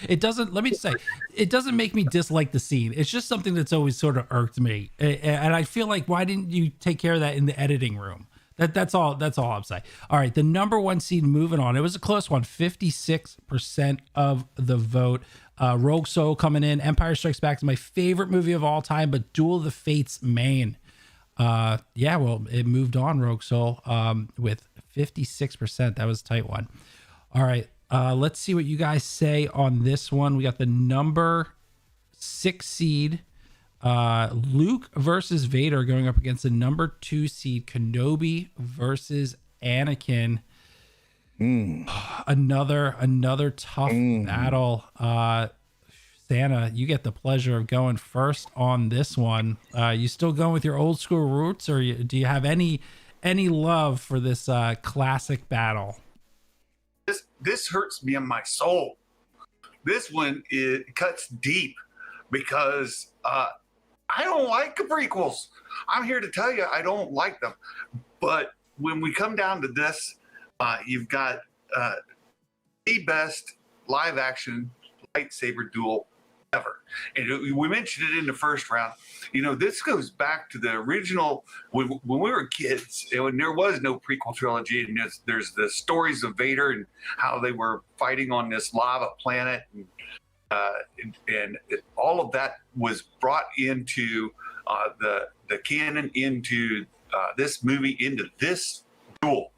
It doesn't. Let me say, it doesn't make me dislike the scene. It's just something that's always sort of irked me, and I feel like why didn't you take care of that in the editing room? That's all I'm saying. All right, the number one seed moving on. It was a close one. 56% of the vote. Rogue Soul coming in. Empire Strikes Back is my favorite movie of all time, but Duel of the Fates main. Well, it moved on, Rogue Soul, with 56%. That was a tight one. All right, let's see what you guys say on this one. We got the number 6 seed. Luke versus Vader going up against the number 2 seed Kenobi versus Anakin. Another tough battle. Santa, you get the pleasure of going first on this one. You still going with your old school roots, or do you have any love for this classic battle? This hurts me in my soul. This one, it cuts deep because I don't like the prequels. I'm here to tell you I don't like them. But when we come down to this, you've got the best live action lightsaber duel ever. And we mentioned it in the first round. This goes back to the original when we were kids, and there was no prequel trilogy. And there's the stories of Vader and how they were fighting on this lava planet. And all of that was brought into the canon, into this movie, into this duel,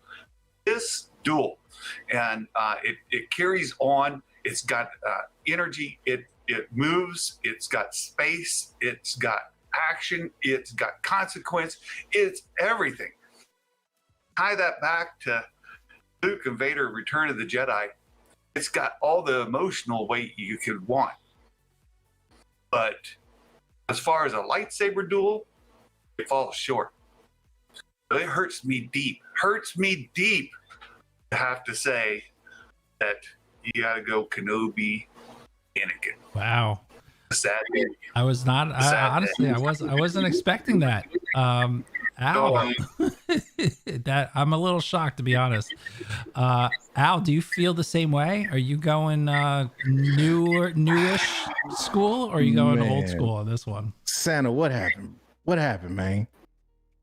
and it carries on. It's got energy. It moves. It's got space. It's got action. It's got consequence. It's everything. Tie that back to Luke and Vader: Return of the Jedi. It's got all the emotional weight you could want. But as far as a lightsaber duel, it falls short. It hurts me deep to have to say that you got to go Kenobi, Anakin. Wow. Sad. I was not, honestly, I wasn't expecting that. Al, that I'm a little shocked, to be honest. Al, do you feel the same way? Are you going newish school, or are you going old school on this one? Santa, what happened? What happened, man?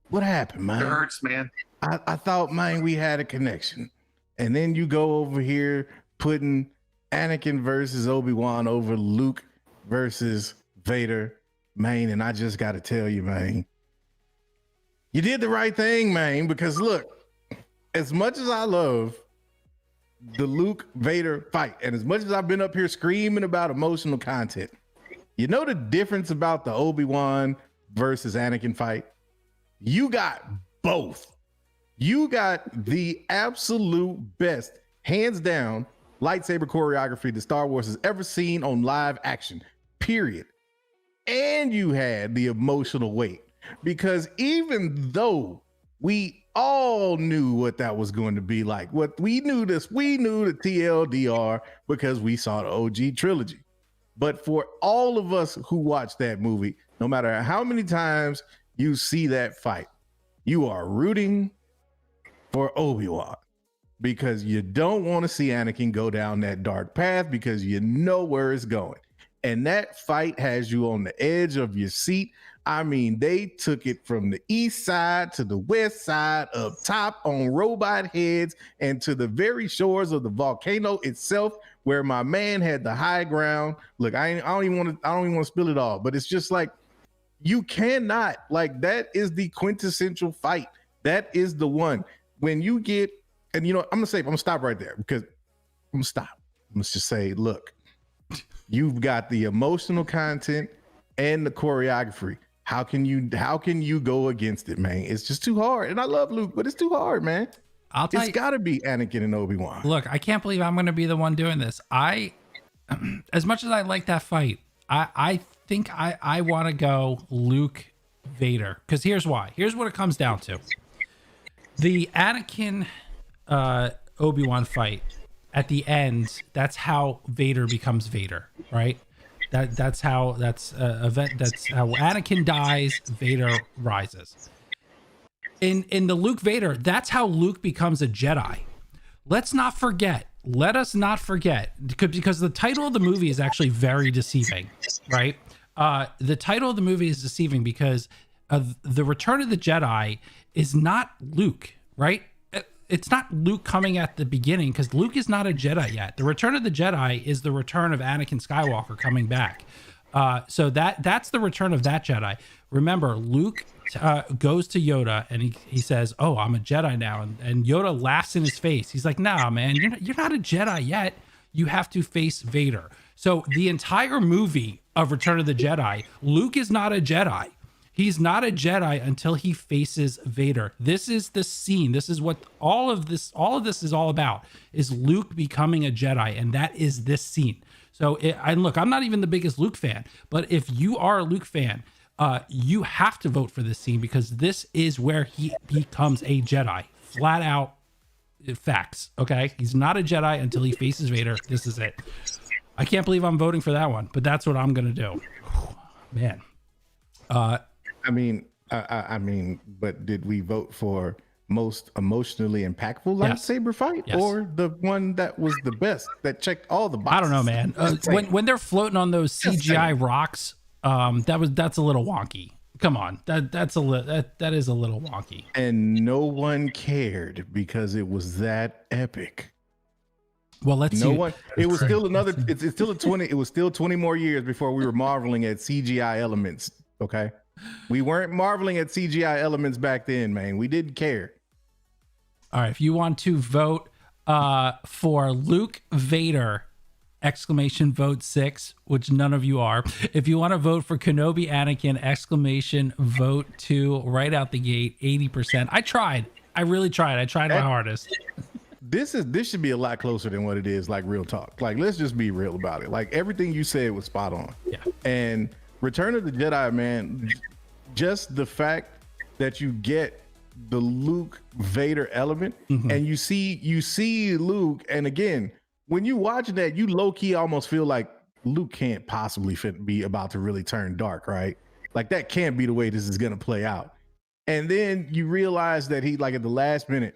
What happened, man? It hurts, man. I thought, man, we had a connection, and then you go over here putting Anakin versus Obi-Wan over Luke versus Vader, man, and I just got to tell you, man, you did the right thing, man, because look, as much as I love the Luke Vader fight, and as much as I've been up here screaming about emotional content, you know the difference about the Obi-Wan versus Anakin fight? You got both. You got the absolute best, hands down, lightsaber choreography that Star Wars has ever seen on live action, period. And you had the emotional weight, because even though we all knew what that was going to be like, we knew the TLDR because we saw the OG trilogy. But for all of us who watched that movie, no matter how many times you see that fight, you are rooting for Obi-Wan, because you don't want to see Anakin go down that dark path, because you know where it's going. And that fight has you on the edge of your seat. I mean, they took it from the east side to the west side, up top on robot heads, and to the very shores of the volcano itself, where my man had the high ground. Look, I don't even want to spill it all, but it's just like, you cannot, like, that is the quintessential fight. That is the one. When you get, and I'm gonna stop right there, because I'm gonna stop. Let's just say, look, you've got the emotional content and the choreography. How can you go against it, man? It's just too hard. And I love Luke, but it's too hard, man. It's gotta be Anakin and Obi-Wan. Look, I can't believe I'm gonna be the one doing this. As much as I like that fight, I think I want to go Luke Vader, because here's why. Here's what it comes down to. The Anakin Obi-Wan fight, at the end, that's how Vader becomes Vader, right? That's how Anakin dies, Vader rises. In the Luke Vader, that's how Luke becomes a Jedi. Let us not forget, because the title of the movie is actually very deceiving, right? The title of the movie is deceiving because the Return of the Jedi is not Luke, right? It's not Luke coming at the beginning, because Luke is not a Jedi yet. The Return of the Jedi is the return of Anakin Skywalker coming back. So that's the return of that Jedi. Remember, Luke goes to Yoda and he says, "Oh, I'm a Jedi now," and Yoda laughs in his face. He's like, "Nah, man, you're not a Jedi yet. You have to face Vader." So the entire movie of Return of the Jedi, Luke is not a Jedi. He's not a Jedi until he faces Vader. This is the scene. This is what all of this is all about, is Luke becoming a Jedi, and that is this scene. So, and look, I'm not even the biggest Luke fan, but if you are a Luke fan, you have to vote for this scene, because this is where he becomes a Jedi. Flat out facts, okay? He's not a Jedi until he faces Vader. This is it. I can't believe I'm voting for that one, but that's what I'm going to do. Man. I mean, but did we vote for most emotionally impactful lightsaber fight, or the one that was the best, that checked all the boxes? I don't know, man. When they're floating on those CGI rocks, that's a little wonky. Come on, that is a little wonky. And no one cared because it was that epic. Well, let's see. It was still another. It's still 20. It was still 20 more years before we were marveling at CGI elements. Okay. We weren't marveling at CGI elements back then, man. We didn't care. All right. If you want to vote for Luke Vader, exclamation vote 6, which none of you are. If you want to vote for Kenobi Anakin, exclamation vote 2, right out the gate, 80%. I tried. I really tried. I tried my hardest. This should be a lot closer than what it is, like, real talk. Like, let's just be real about it. Like, everything you said was spot on. Yeah. And Return of the Jedi, man, just the fact that you get the Luke Vader element, and you see Luke, and again, when you watch that, you low-key almost feel like Luke can't possibly be about to really turn dark, right? Like, that can't be the way this is gonna play out. And then you realize that he, like, at the last minute,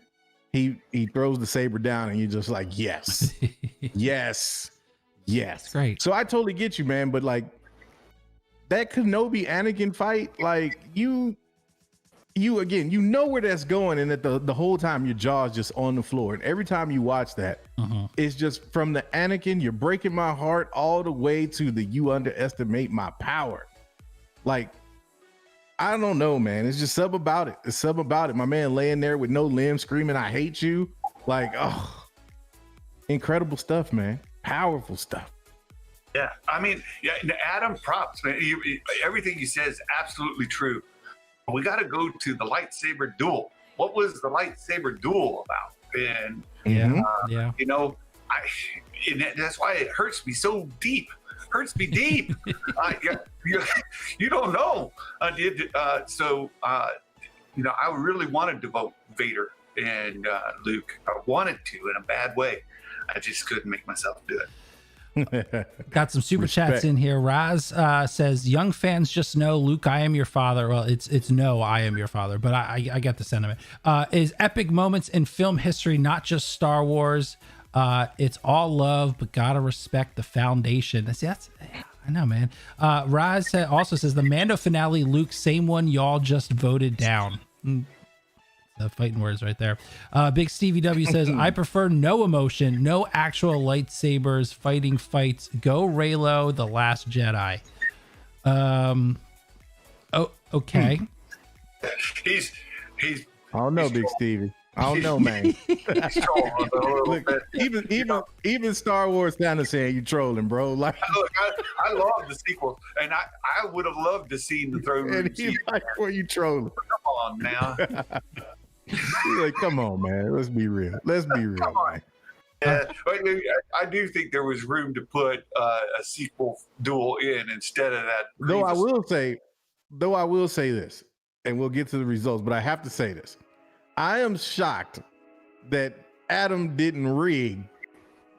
he throws the saber down, and you're just like, yes, yes. That's great. So I totally get you, man, but like, that Kenobi Anakin fight, like, you again, you know where that's going, and that the whole time your jaw's just on the floor, and every time you watch that, it's just from the Anakin, you're breaking my heart, all the way to the you underestimate my power. Like, I don't know, man. It's just something about it. It's something about it. My man laying there with no limbs, screaming, "I hate you!" Like, oh, incredible stuff, man. Powerful stuff. Yeah, I mean, yeah, Adam, props, man. Everything you said is absolutely true. We got to go to the lightsaber duel. What was the lightsaber duel about? And you know, and that's why it hurts me so deep. Hurts me deep. You don't know. So you know, I really wanted to vote Vader and Luke. I wanted to in a bad way. I just couldn't make myself do it. Got some super chats in here. Raz says, "Young fans just know, Luke, I am your father." Well, it's no, I am your father, but I get the sentiment. Is epic moments in film history, not just Star Wars. It's all love, but gotta respect the foundation. That's I know, man. Raz also says the Mando finale, Luke, same one y'all just voted down. fighting words right there. Big Stevie W says, I prefer no emotion, no actual lightsabers, fighting fights. Go REYLO, The Last Jedi. Oh, okay. He's I don't know, Big Stevie. I don't know, man. Look, even Star Wars fans saying you trolling, bro. Like, look, I love the sequel, and I would have loved to see the throne room. And he's like, "Where you trolling? Come on now." He's like, "Come on, man. Let's be real. Let's be real." Come on. Yeah, I do think there was room to put a sequel duel in instead of that. Though I will say this, and we'll get to the results, but I have to say this. I am shocked that Adam didn't rig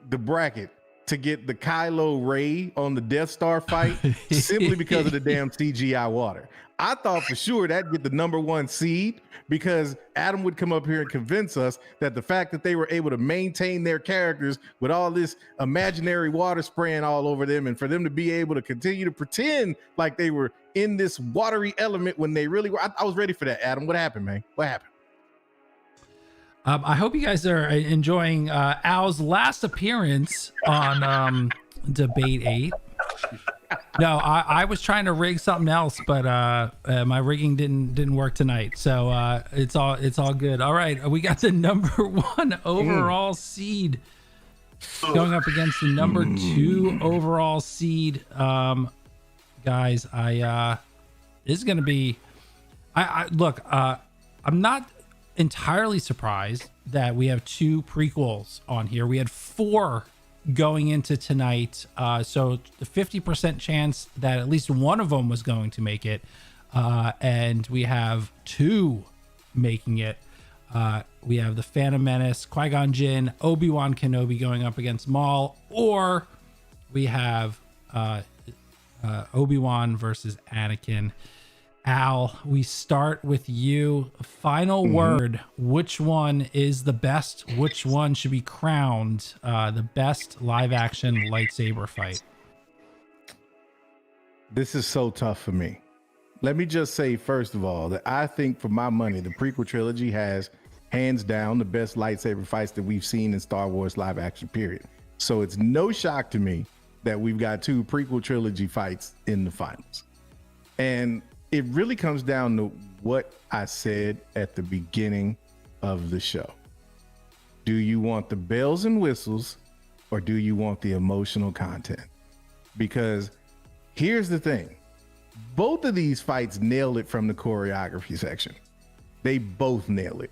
the bracket to get the Kylo Ray on the Death Star fight simply because of the damn CGI water. I thought for sure that'd get the #1 seed because Adam would come up here and convince us that the fact that they were able to maintain their characters with all this imaginary water spraying all over them, and for them to be able to continue to pretend like they were in this watery element when they really were. I was ready for that, Adam. What happened, man? What happened? I hope you guys are enjoying Al's last appearance on Debate 8. No, I was trying to rig something else, but my rigging didn't work tonight. So it's all good. All right, we got the #1 overall seed going up against the #2 overall seed. Guys, this is gonna be. Look. I'm not entirely surprised that we have 2 prequels on here. We had 4 going into tonight, so the 50% chance that at least one of them was going to make it, and we have 2 making it. We have the Phantom Menace, Qui-Gon Jinn, Obi-Wan Kenobi going up against Maul, or we have Obi-Wan versus Anakin. Al, we start with you. Final word. Which one is the best? Which one should be crowned the best live action lightsaber fight? This is so tough for me. Let me just say, first of all, that I think for my money, the prequel trilogy has hands down the best lightsaber fights that we've seen in Star Wars live action, period. So it's no shock to me that we've got 2 prequel trilogy fights in the finals. And it really comes down to what I said at the beginning of the show. Do you want the bells and whistles, or do you want the emotional content? Because here's the thing. Both of these fights nailed it from the choreography section. They both nail it.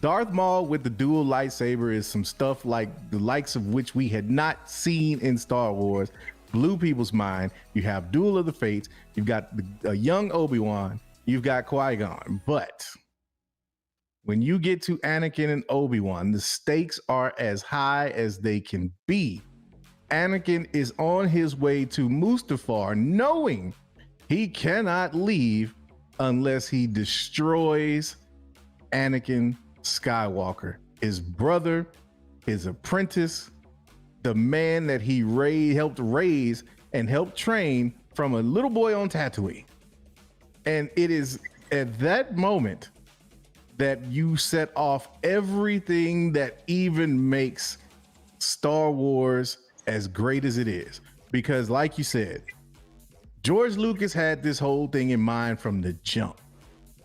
Darth Maul with the dual lightsaber is some stuff like the likes of which we had not seen in Star Wars. Blew people's mind. You have Duel of the Fates. You've got a young Obi-Wan. You've got Qui-Gon. But when you get to Anakin and Obi-Wan, the stakes are as high as they can be. Anakin is on his way to Mustafar, knowing he cannot leave unless he destroys Anakin Skywalker, his brother, his apprentice, the man that he helped raise and helped train from a little boy on Tatooine. And it is at that moment that you set off everything that even makes Star Wars as great as it is. Because like you said, George Lucas had this whole thing in mind from the jump.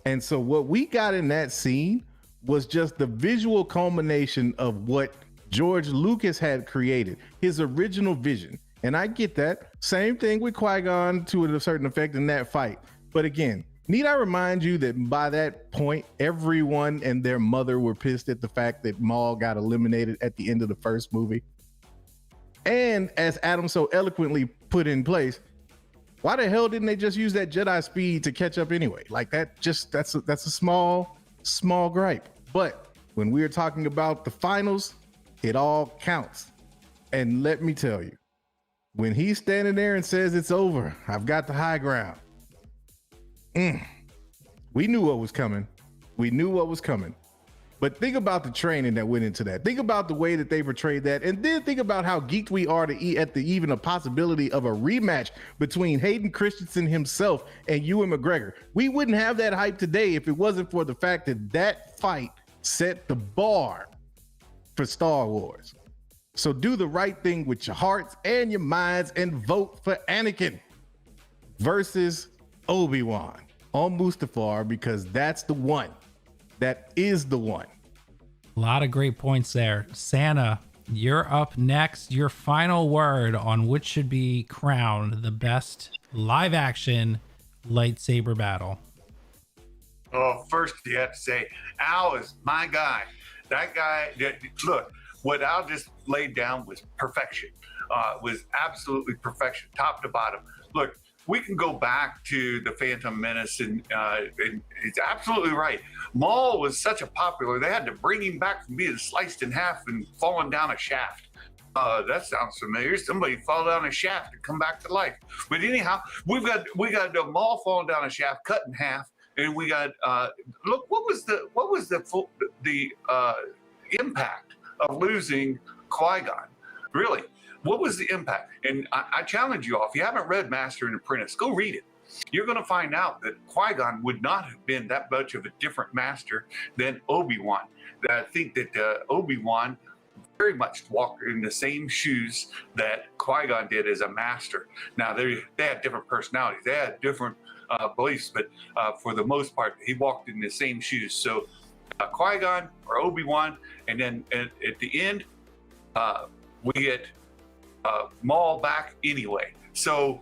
And so what we got in that scene was just the visual culmination of what George Lucas had created, his original vision. And I get that. Same thing with Qui-Gon to a certain effect in that fight. But again, need I remind you that by that point, everyone and their mother were pissed at the fact that Maul got eliminated at the end of the first movie? And as Adam so eloquently put in place, why the hell didn't they just use that Jedi speed to catch up anyway? Like that's a small gripe. But when we're talking about the finals, it all counts. And let me tell you, when he's standing there and says it's over, I've got the high ground. We knew what was coming. But think about the training that went into that. Think about the way that they portrayed that. And then think about how geeked we are to even a possibility of a rematch between Hayden Christensen himself and Ewan McGregor. We wouldn't have that hype today if it wasn't for the fact that that fight set the bar for Star Wars. So do the right thing with your hearts and your minds and vote for Anakin versus Obi-Wan on Mustafar, because that's the one. That is the one. A lot of great points there. Santa, you're up next. Your final word on which should be crowned the best live action lightsaber battle. Oh, first you have to say, Al is my guy. That guy, look, what Al just laid down was perfection. Was absolutely perfection, top to bottom. Look, we can go back to the Phantom Menace, and it's absolutely right. Maul was such a popular, they had to bring him back from being sliced in half and falling down a shaft. That sounds familiar. Somebody fall down a shaft and come back to life. But anyhow, we got the Maul falling down a shaft, cut in half, and we got look, what was the impact of losing Qui-Gon? Really, what was the impact? And I challenge you all, if you haven't read Master and Apprentice, go read it. You're going to find out that Qui-Gon would not have been that much of a different master than Obi-Wan. I think that Obi-Wan very much walked in the same shoes that Qui-Gon did as a master. Now, they had different personalities. They had different beliefs, but for the most part, he walked in the same shoes. So Qui-Gon or Obi-Wan, and then at the end, we get Maul back anyway. So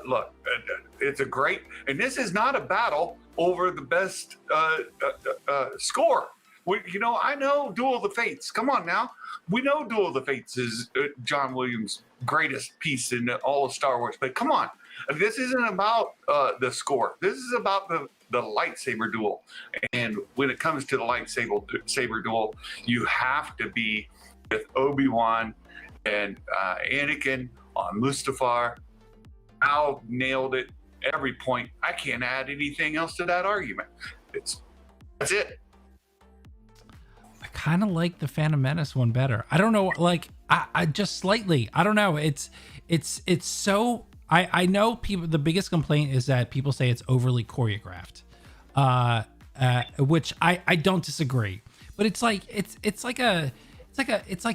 look, it's a great, and this is not a battle over the best score. I know Duel of the Fates. Come on now. We know Duel of the Fates is John Williams' greatest piece in all of Star Wars, but come on. This isn't about the score. This is about the lightsaber duel. And when it comes to the lightsaber duel, you have to be with Obi-Wan and Anakin on Mustafar. Al nailed it every point. I can't add anything else to that argument. That's it. I kind of like the Phantom Menace one better. I don't know, like I just slightly. I don't know. It's so. I know people. The biggest complaint is that people say it's overly choreographed, which I don't disagree. But it's like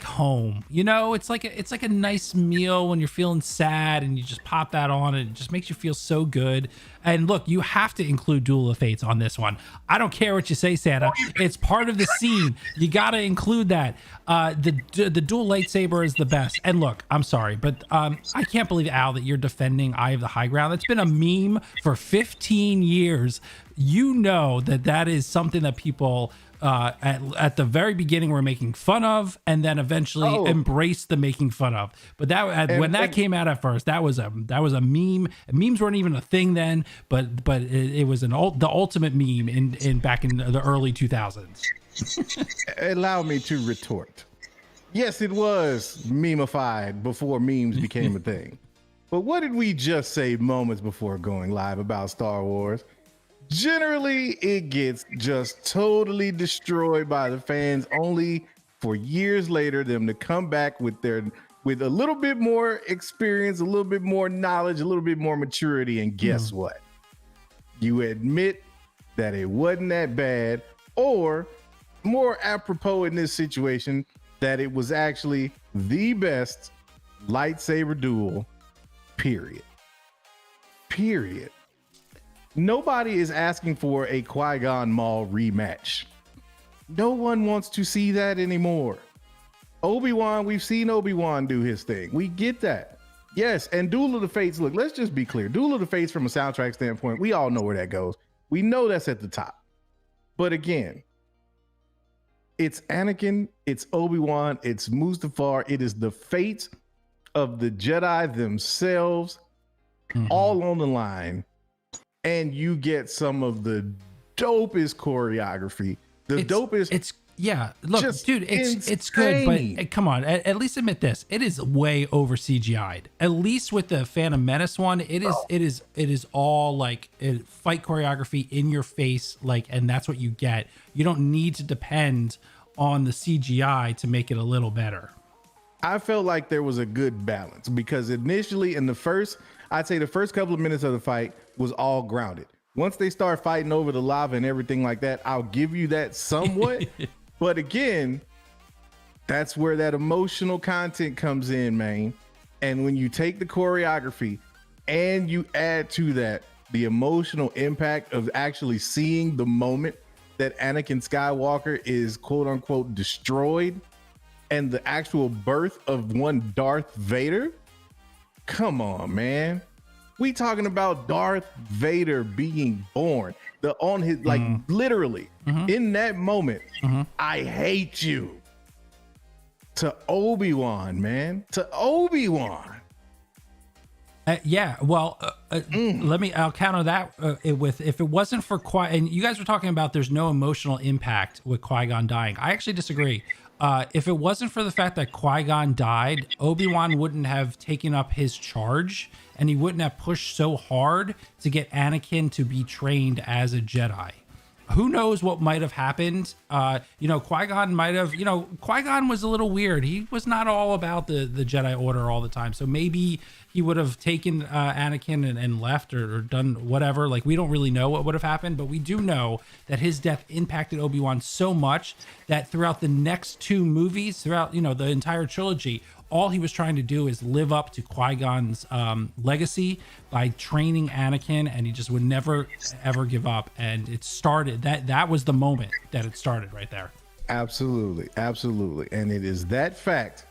home, it's like a nice meal when you're feeling sad and you just pop that on and it just makes you feel so good. And look, you have to include Duel of Fates on this one. I don't care what you say, Santa. It's part of the scene. You got to include that. The dual lightsaber is the best. And look, I'm sorry, but I can't believe, Al, that you're defending Eye of the High Ground. That's been a meme for 15 years. You know that is something that people at the very beginning were making fun of, and then eventually embraced the making fun of. But when that came out at first, that was a meme. Memes weren't even a thing then, but it was the ultimate meme in back in the early 2000s. Allow me to retort. Yes, it was memeified before memes became a thing. But what did we just say moments before going live about Star Wars? Generally, it gets just totally destroyed by the fans, only for years later them to come back with a little bit more experience, a little bit more knowledge, a little bit more maturity. And guess what? You admit that it wasn't that bad, or more apropos in this situation, that it was actually the best lightsaber duel, period. Nobody is asking for a Qui-Gon Maul rematch. No one wants to see that anymore. Obi-Wan, we've seen Obi-Wan do his thing. We get that. Yes, and Duel of the Fates, look, let's just be clear. Duel of the Fates from a soundtrack standpoint, we all know where that goes. We know that's at the top. But again, it's Anakin, it's Obi-Wan, it's Mustafar. It is the fate of the Jedi themselves, all on the line. And you get some of the dopest choreography. Look, dude, it's good, but come on, at least admit this. It is way over CGI'd. At least with the Phantom Menace one, it is all like fight choreography in your face, and that's what you get. You don't need to depend on the CGI to make it a little better. I felt like there was a good balance, because initially in the first couple of minutes of the fight was all grounded. Once they start fighting over the lava and everything like that, I'll give you that somewhat. But again, that's where that emotional content comes in, man. And when you take the choreography and you add to that the emotional impact of actually seeing the moment that Anakin Skywalker is quote unquote destroyed and the actual birth of one Darth Vader. Come on, man. We talking about Darth Vader being born. On his, like, literally in that moment, I hate you. To Obi-Wan, man. To Obi-Wan. Yeah, well, I'll counter that with, if it wasn't for and you guys were talking about there's no emotional impact with Qui-Gon dying. I actually disagree. If it wasn't for the fact that Qui-Gon died, Obi-Wan wouldn't have taken up his charge, and he wouldn't have pushed so hard to get Anakin to be trained as a Jedi. Who knows what might have happened? Qui-Gon might have, Qui-Gon was a little weird. He was not all about the Jedi Order all the time. So maybe he would have taken Anakin and left or done whatever. Like, we don't really know what would have happened, but we do know that his death impacted Obi-Wan so much that throughout the next two movies, throughout, the entire trilogy, all he was trying to do is live up to Qui-Gon's legacy by training Anakin, and he just would never, ever give up. And it started, that was the moment that it started right there. Absolutely. Absolutely. And it is that fact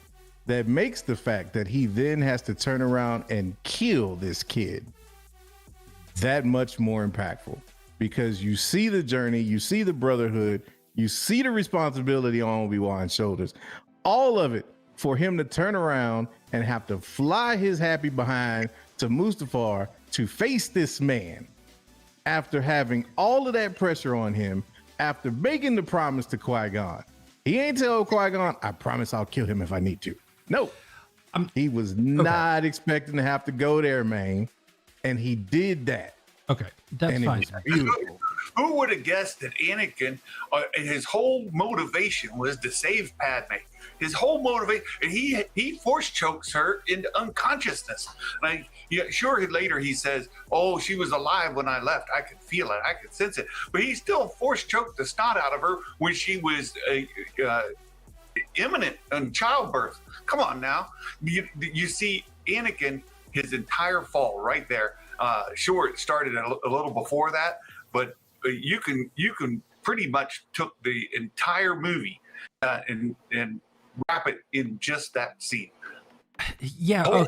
that makes the fact that he then has to turn around and kill this kid that much more impactful, because you see the journey, you see the brotherhood, you see the responsibility on Obi-Wan's shoulders, all of it, for him to turn around and have to fly his happy behind to Mustafar to face this man after having all of that pressure on him, after making the promise to Qui-Gon. He ain't tell Qui-Gon, I promise I'll kill him if I need to. No, he was not expecting to have to go there, man. And he did that. Okay, that's fine. It was beautiful. Who would have guessed that Anakin, his whole motivation was to save Padme? His whole motivation, and he force chokes her into unconsciousness. Like, yeah, sure. Later he says, "Oh, she was alive when I left. I could feel it. I could sense it." But he still force choked the snot out of her when she was imminent in childbirth. Come on now, you see Anakin, his entire fall right there. Sure, it started a little before that, but you can pretty much took the entire movie and wrap it in just that scene. Yeah,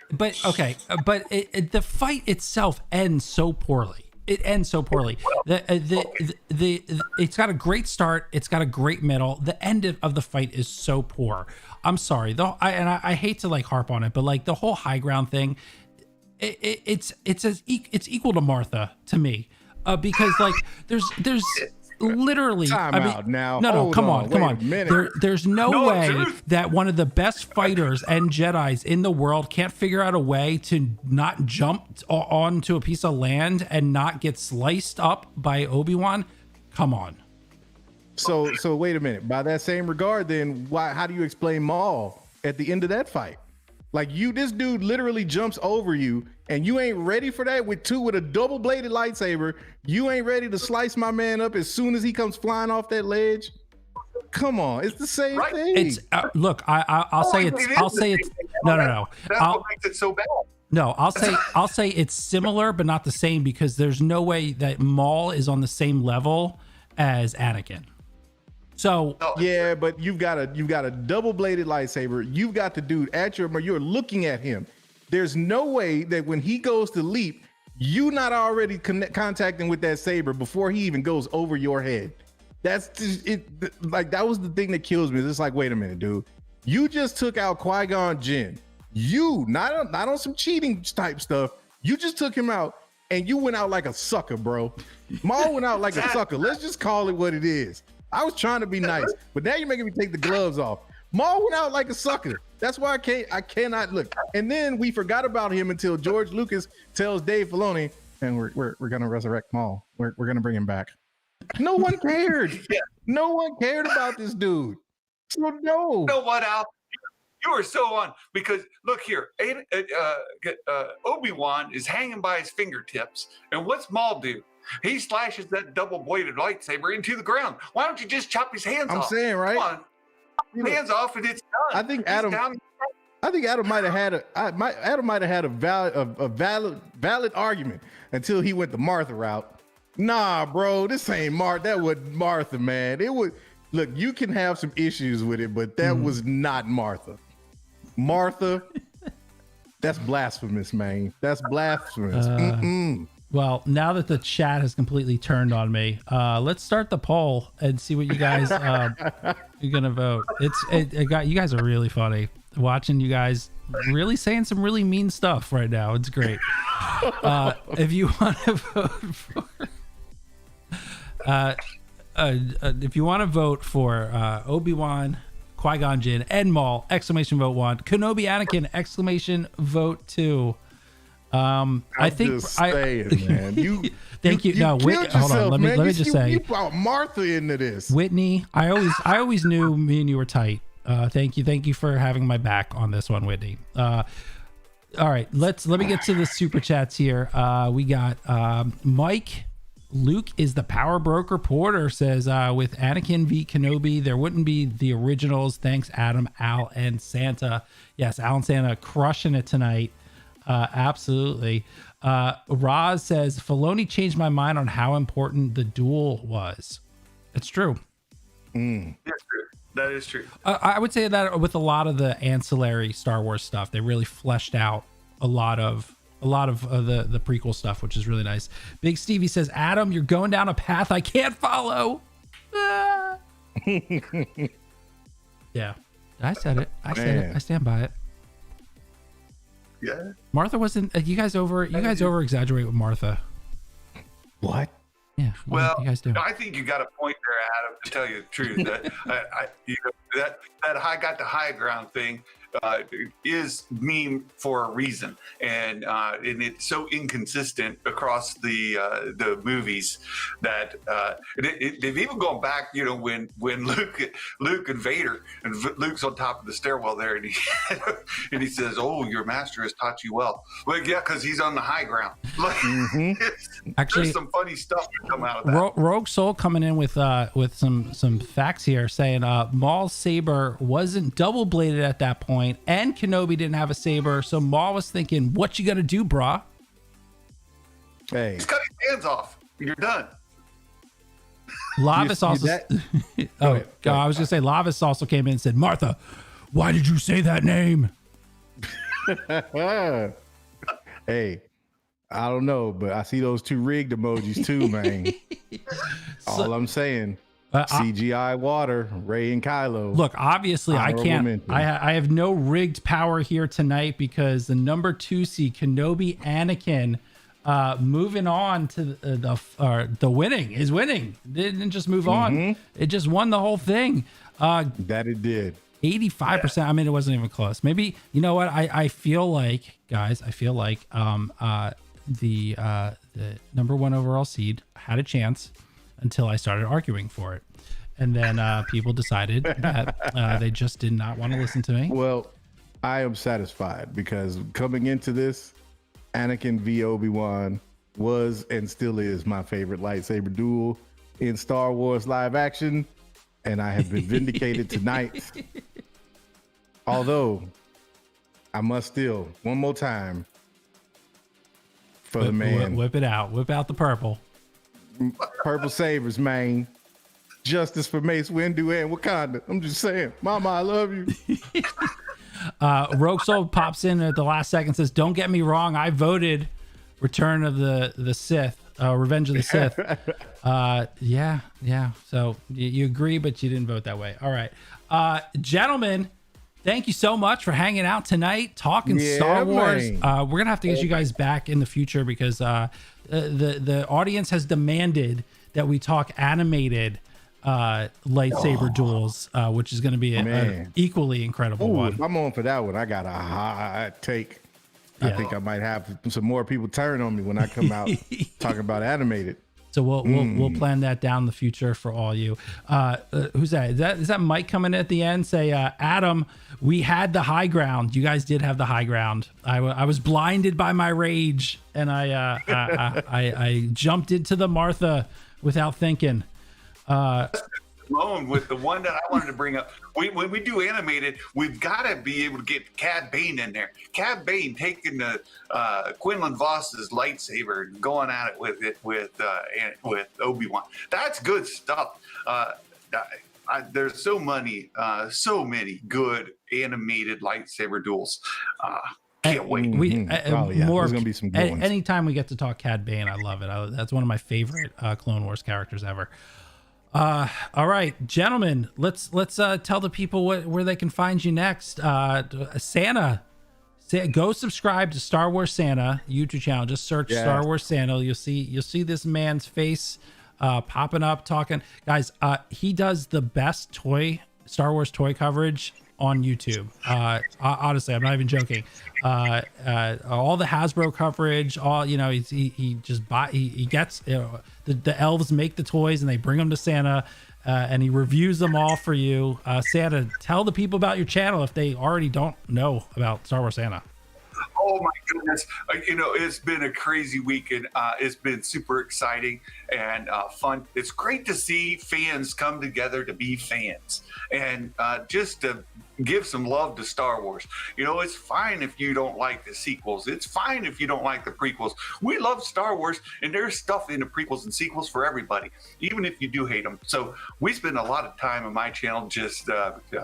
but the fight itself ends so poorly. It ends so poorly. It's got a great start. It's got a great middle. The end of the fight is so poor. I'm sorry, I hate to like harp on it, but like the whole high ground thing, it's equal to Martha to me, because like there's literally come on. There's no way that one of the best fighters and Jedis in the world can't figure out a way to not jump onto a piece of land and not get sliced up by Obi-Wan. Come on. So wait a minute. By that same regard, then how do you explain Maul at the end of that fight? Like, this dude literally jumps over you, and you ain't ready for that with a double-bladed lightsaber. You ain't ready to slice my man up as soon as he comes flying off that ledge. Come on, it's the same thing. It's look, I'll say it's no. That's what makes it so bad. No, I'll say it's similar, but not the same, because there's no way that Maul is on the same level as Anakin. So yeah, but you've got a double-bladed lightsaber. You've got the dude you're looking at him. There's no way that when he goes to leap, you not already contacting with that saber before he even goes over your head. That's just it. Like, that was the thing that kills me. It's like, wait a minute, dude. You just took out Qui-Gon Jinn. You not on some cheating type stuff. You just took him out, and you went out like a sucker, bro. Maul went out like a sucker. Let's just call it what it is. I was trying to be nice, but now you're making me take the gloves off. Maul went out like a sucker. That's why I cannot look. And then we forgot about him until George Lucas tells Dave Filoni, and we're gonna resurrect Maul. We're gonna bring him back. No one cared. No one cared about this dude. So no. You know what, Al? You are so on, because look here, Obi-Wan is hanging by his fingertips, and what's Maul do? He slashes that double-bladed lightsaber into the ground. Why don't you just chop his hands off? I'm saying, right? Come on, chop his hands off, and it's done. I think Adam might have had a valid argument until he went the Martha route. Nah, bro, this ain't Martha. That was Martha, man. It was. Look, you can have some issues with it, but that was not Martha. Martha, that's blasphemous, man. That's blasphemous. Well, now that the chat has completely turned on me, let's start the poll and see what you guys are gonna vote. You guys are really funny. Watching you guys really saying some really mean stuff right now. It's great. If you want to vote for, if you want to vote for Obi-Wan, Qui-Gon Jinn, and Maul, exclamation vote 1. Kenobi Anakin, exclamation vote 2. I think saying, man. Thank you. No, hold on. Let me just say, you brought Martha into this. Whitney, I always knew me and you were tight. Thank you for having my back on this one, Whitney. All right, let me get to the super chats here. We got Mike. Luke is the power broker. Porter says, with Anakin v Kenobi, there wouldn't be the originals. Thanks, Adam, Al, and Santa. Yes, Al and Santa crushing it tonight. Absolutely. Roz says, Filoni changed my mind on how important the duel was. It's true. That's true. That is true. I would say that with a lot of the ancillary Star Wars stuff, they really fleshed out a lot of the prequel stuff, which is really nice. Big Stevie says, Adam, you're going down a path I can't follow. Yeah, I said it. I stand by it. Yeah. Martha wasn't. You guys over exaggerate with Martha. What? Yeah. Well, you guys do. I think you got a point there, Adam. To tell you the truth, that that I got the high ground thing is meme for a reason, and it's so inconsistent across the movies that they've even gone back. You know, when Luke and Vader, and Luke's on top of the stairwell there, and he says, "Oh, your master has taught you well." Well, yeah, because he's on the high ground. Actually, there's some funny stuff to come out of that. Rogue Soul coming in with some facts here, saying Maul's saber wasn't double bladed at that point, and Kenobi didn't have a saber, so Maul was thinking, "What you gonna do, brah?" Hey, Just cut his hands off. You're done. Lavis also. I was gonna say Lavis also came in and said, "Martha, why did you say that name?" Hey, I don't know, but I see those 2 rigged emojis too, man. All I'm saying, CGI water, Rey and Kylo. Look, obviously I can't. I have no rigged power here tonight because the number 2 seed Kenobi Anakin, moving on to the winning is winning. It didn't just move on; it just won the whole thing. That it did. 85%. I mean, it wasn't even close. Maybe, you know what? I feel like, guys, the number 1 overall seed had a chance until I started arguing for it. And then people decided that they just did not want to listen to me. Well, I am satisfied because coming into this, Anakin v Obi-Wan was and still is my favorite lightsaber duel in Star Wars live action. And I have been vindicated tonight. Although, I must still, one more time, for the man. Whip it out. Whip out the purple. Purple sabers, man. Justice for Mace Windu and Wakanda. I'm just saying. Mama, I love you. Rogue Soul pops in at the last second, says, don't get me wrong. I voted Return of the Sith. Revenge of the Sith. Yeah. So you agree, but you didn't vote that way. All right. Gentlemen, thank you so much for hanging out tonight, talking Star Wars. We're going to have to get you guys back in the future because the audience has demanded that we talk animated lightsaber duels, which is going to be an equally incredible one. If I'm on for that one, I got a hot take. I think I might have some more people turn on me when I come out talking about animated. So we'll plan that down in the future for all you. Who's that? Is that Mike coming in at the end? Say, Adam, we had the high ground. You guys did have the high ground. I was blinded by my rage, and I jumped into the Martha without thinking. With the one that I wanted to bring up, when we do animated, we've got to be able to get Cad Bane in there. Cad Bane taking the Quinlan Voss's lightsaber and going at it with Obi-Wan. That's good stuff. There's so many good animated lightsaber duels. Can't wait. There's gonna be some good ones. Anytime we get to talk Cad Bane, I love it. That's one of my favorite Clone Wars characters ever. All right, gentlemen, let's tell the people where they can find you next. Santa, go subscribe to Star Wars Santa YouTube channel. Just search Star Wars Santa. You'll see this man's face popping up, talking. Guys, he does the best Star Wars toy coverage on YouTube. Honestly, I'm not even joking. All the Hasbro coverage, he gets the elves make the toys and they bring them to Santa, and he reviews them all for you. Santa, tell the people about your channel if they already don't know about Star Wars Santa. Oh my goodness. It's been a crazy week, and it's been super exciting and fun. It's great to see fans come together to be fans and just to give some love to Star Wars. It's fine if you don't like the sequels. It's fine if you don't like the prequels. We love Star Wars, and there's stuff in the prequels and sequels for everybody, even if you do hate them. So we spend a lot of time on my channel just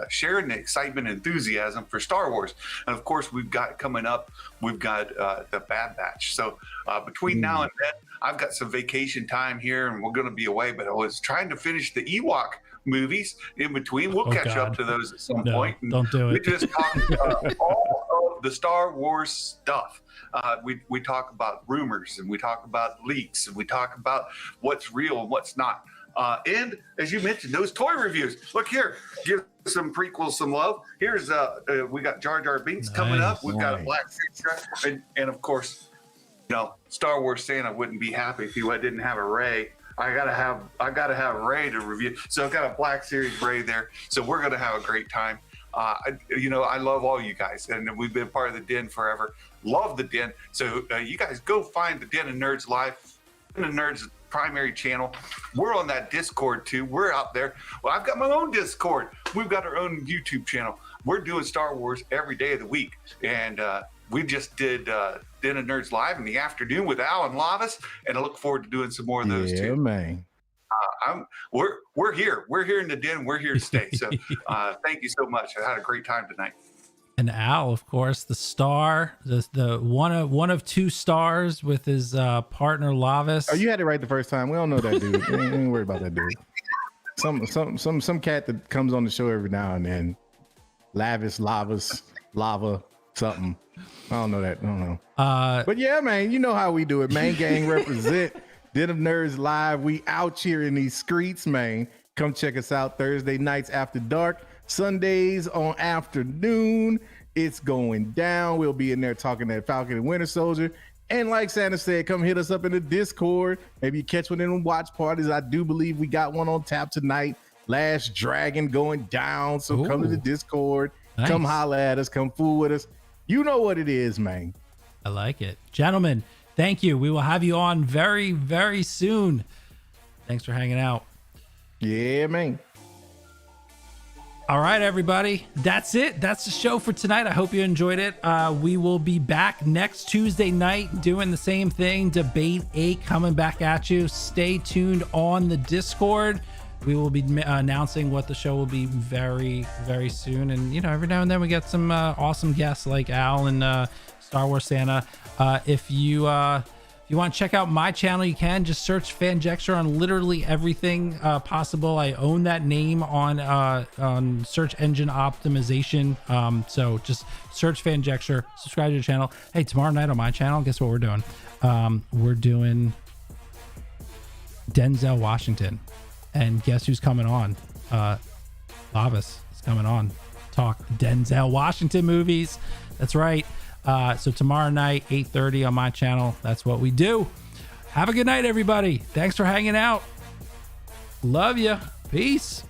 sharing the excitement and enthusiasm for Star Wars. And of course, we've got coming up, we've got the Bad Batch. So between now and then, I've got some vacation time here, and we're going to be away, but I was trying to finish the Ewok movies in between. We'll catch up to those at some point. Don't do it. We just talk all of the Star Wars stuff. We talk about rumors, and we talk about leaks, and we talk about what's real and what's not. And as you mentioned, those toy reviews. Look here, give some prequels some love. Here's we got Jar Jar Binks coming up. We've got a Black Series, and of course, Star Wars Santa wouldn't be happy if he didn't have a Rey. I gotta have Rey to review. So I've got a Black Series Rey there. So we're gonna have a great time. I love all you guys, and we've been part of the Den forever. Love the Den. So you guys go find the Den of Nerds Live, Den of Nerds primary channel. We're on that Discord too. We're out there. Well, I've got my own Discord. We've got our own YouTube channel. We're doing Star Wars every day of the week, and we just did Den of Nerds Live in the afternoon with Al and Lavis, and I look forward to doing some more of those too. Yeah, man. We're here. We're here in the Den. We're here to stay. So thank you so much. I had a great time tonight. And Al, of course, the star, the one of two stars with his partner Lavis. Oh, you had it right the first time. We don't know that dude. Ain't worry about that dude. Some cat that comes on the show every now and then. Lavis, Lava, something. I don't know that. I don't know. But yeah, man, you know how we do it. Main gang represent. Den of Nerds Live. We out here in these streets, man. Come check us out Thursday nights after dark, Sundays on afternoon. It's going down. We'll be in there talking that Falcon and Winter Soldier. And like Santa said, come hit us up in the Discord. Maybe you catch one in the watch parties. I do believe we got one on tap tonight. Last Dragon going down. So come to the Discord. Nice. Come holla at us. Come fool with us. You know what it is, man. I like it. Gentlemen, thank you. We will have you on very, very soon. Thanks for hanging out. Yeah, man. All right, everybody. That's it. That's the show for tonight. I hope you enjoyed it. We will be back next Tuesday night doing the same thing. Debate 8 coming back at you. Stay tuned on the Discord. We will be announcing what the show will be very, very soon. And, every now and then we get some awesome guests like Al and Star Wars Santa. If you want to check out my channel, you can just search Fanjextra on literally everything possible. I own that name on search engine optimization. So just search Fanjextra, subscribe to the channel. Hey, tomorrow night on my channel, guess what we're doing? We're doing Denzel Washington. And guess who's coming on? Lavis is coming on. Talk Denzel Washington movies. That's right. So tomorrow night, 8:30 on my channel. That's what we do. Have a good night, everybody. Thanks for hanging out. Love you. Peace.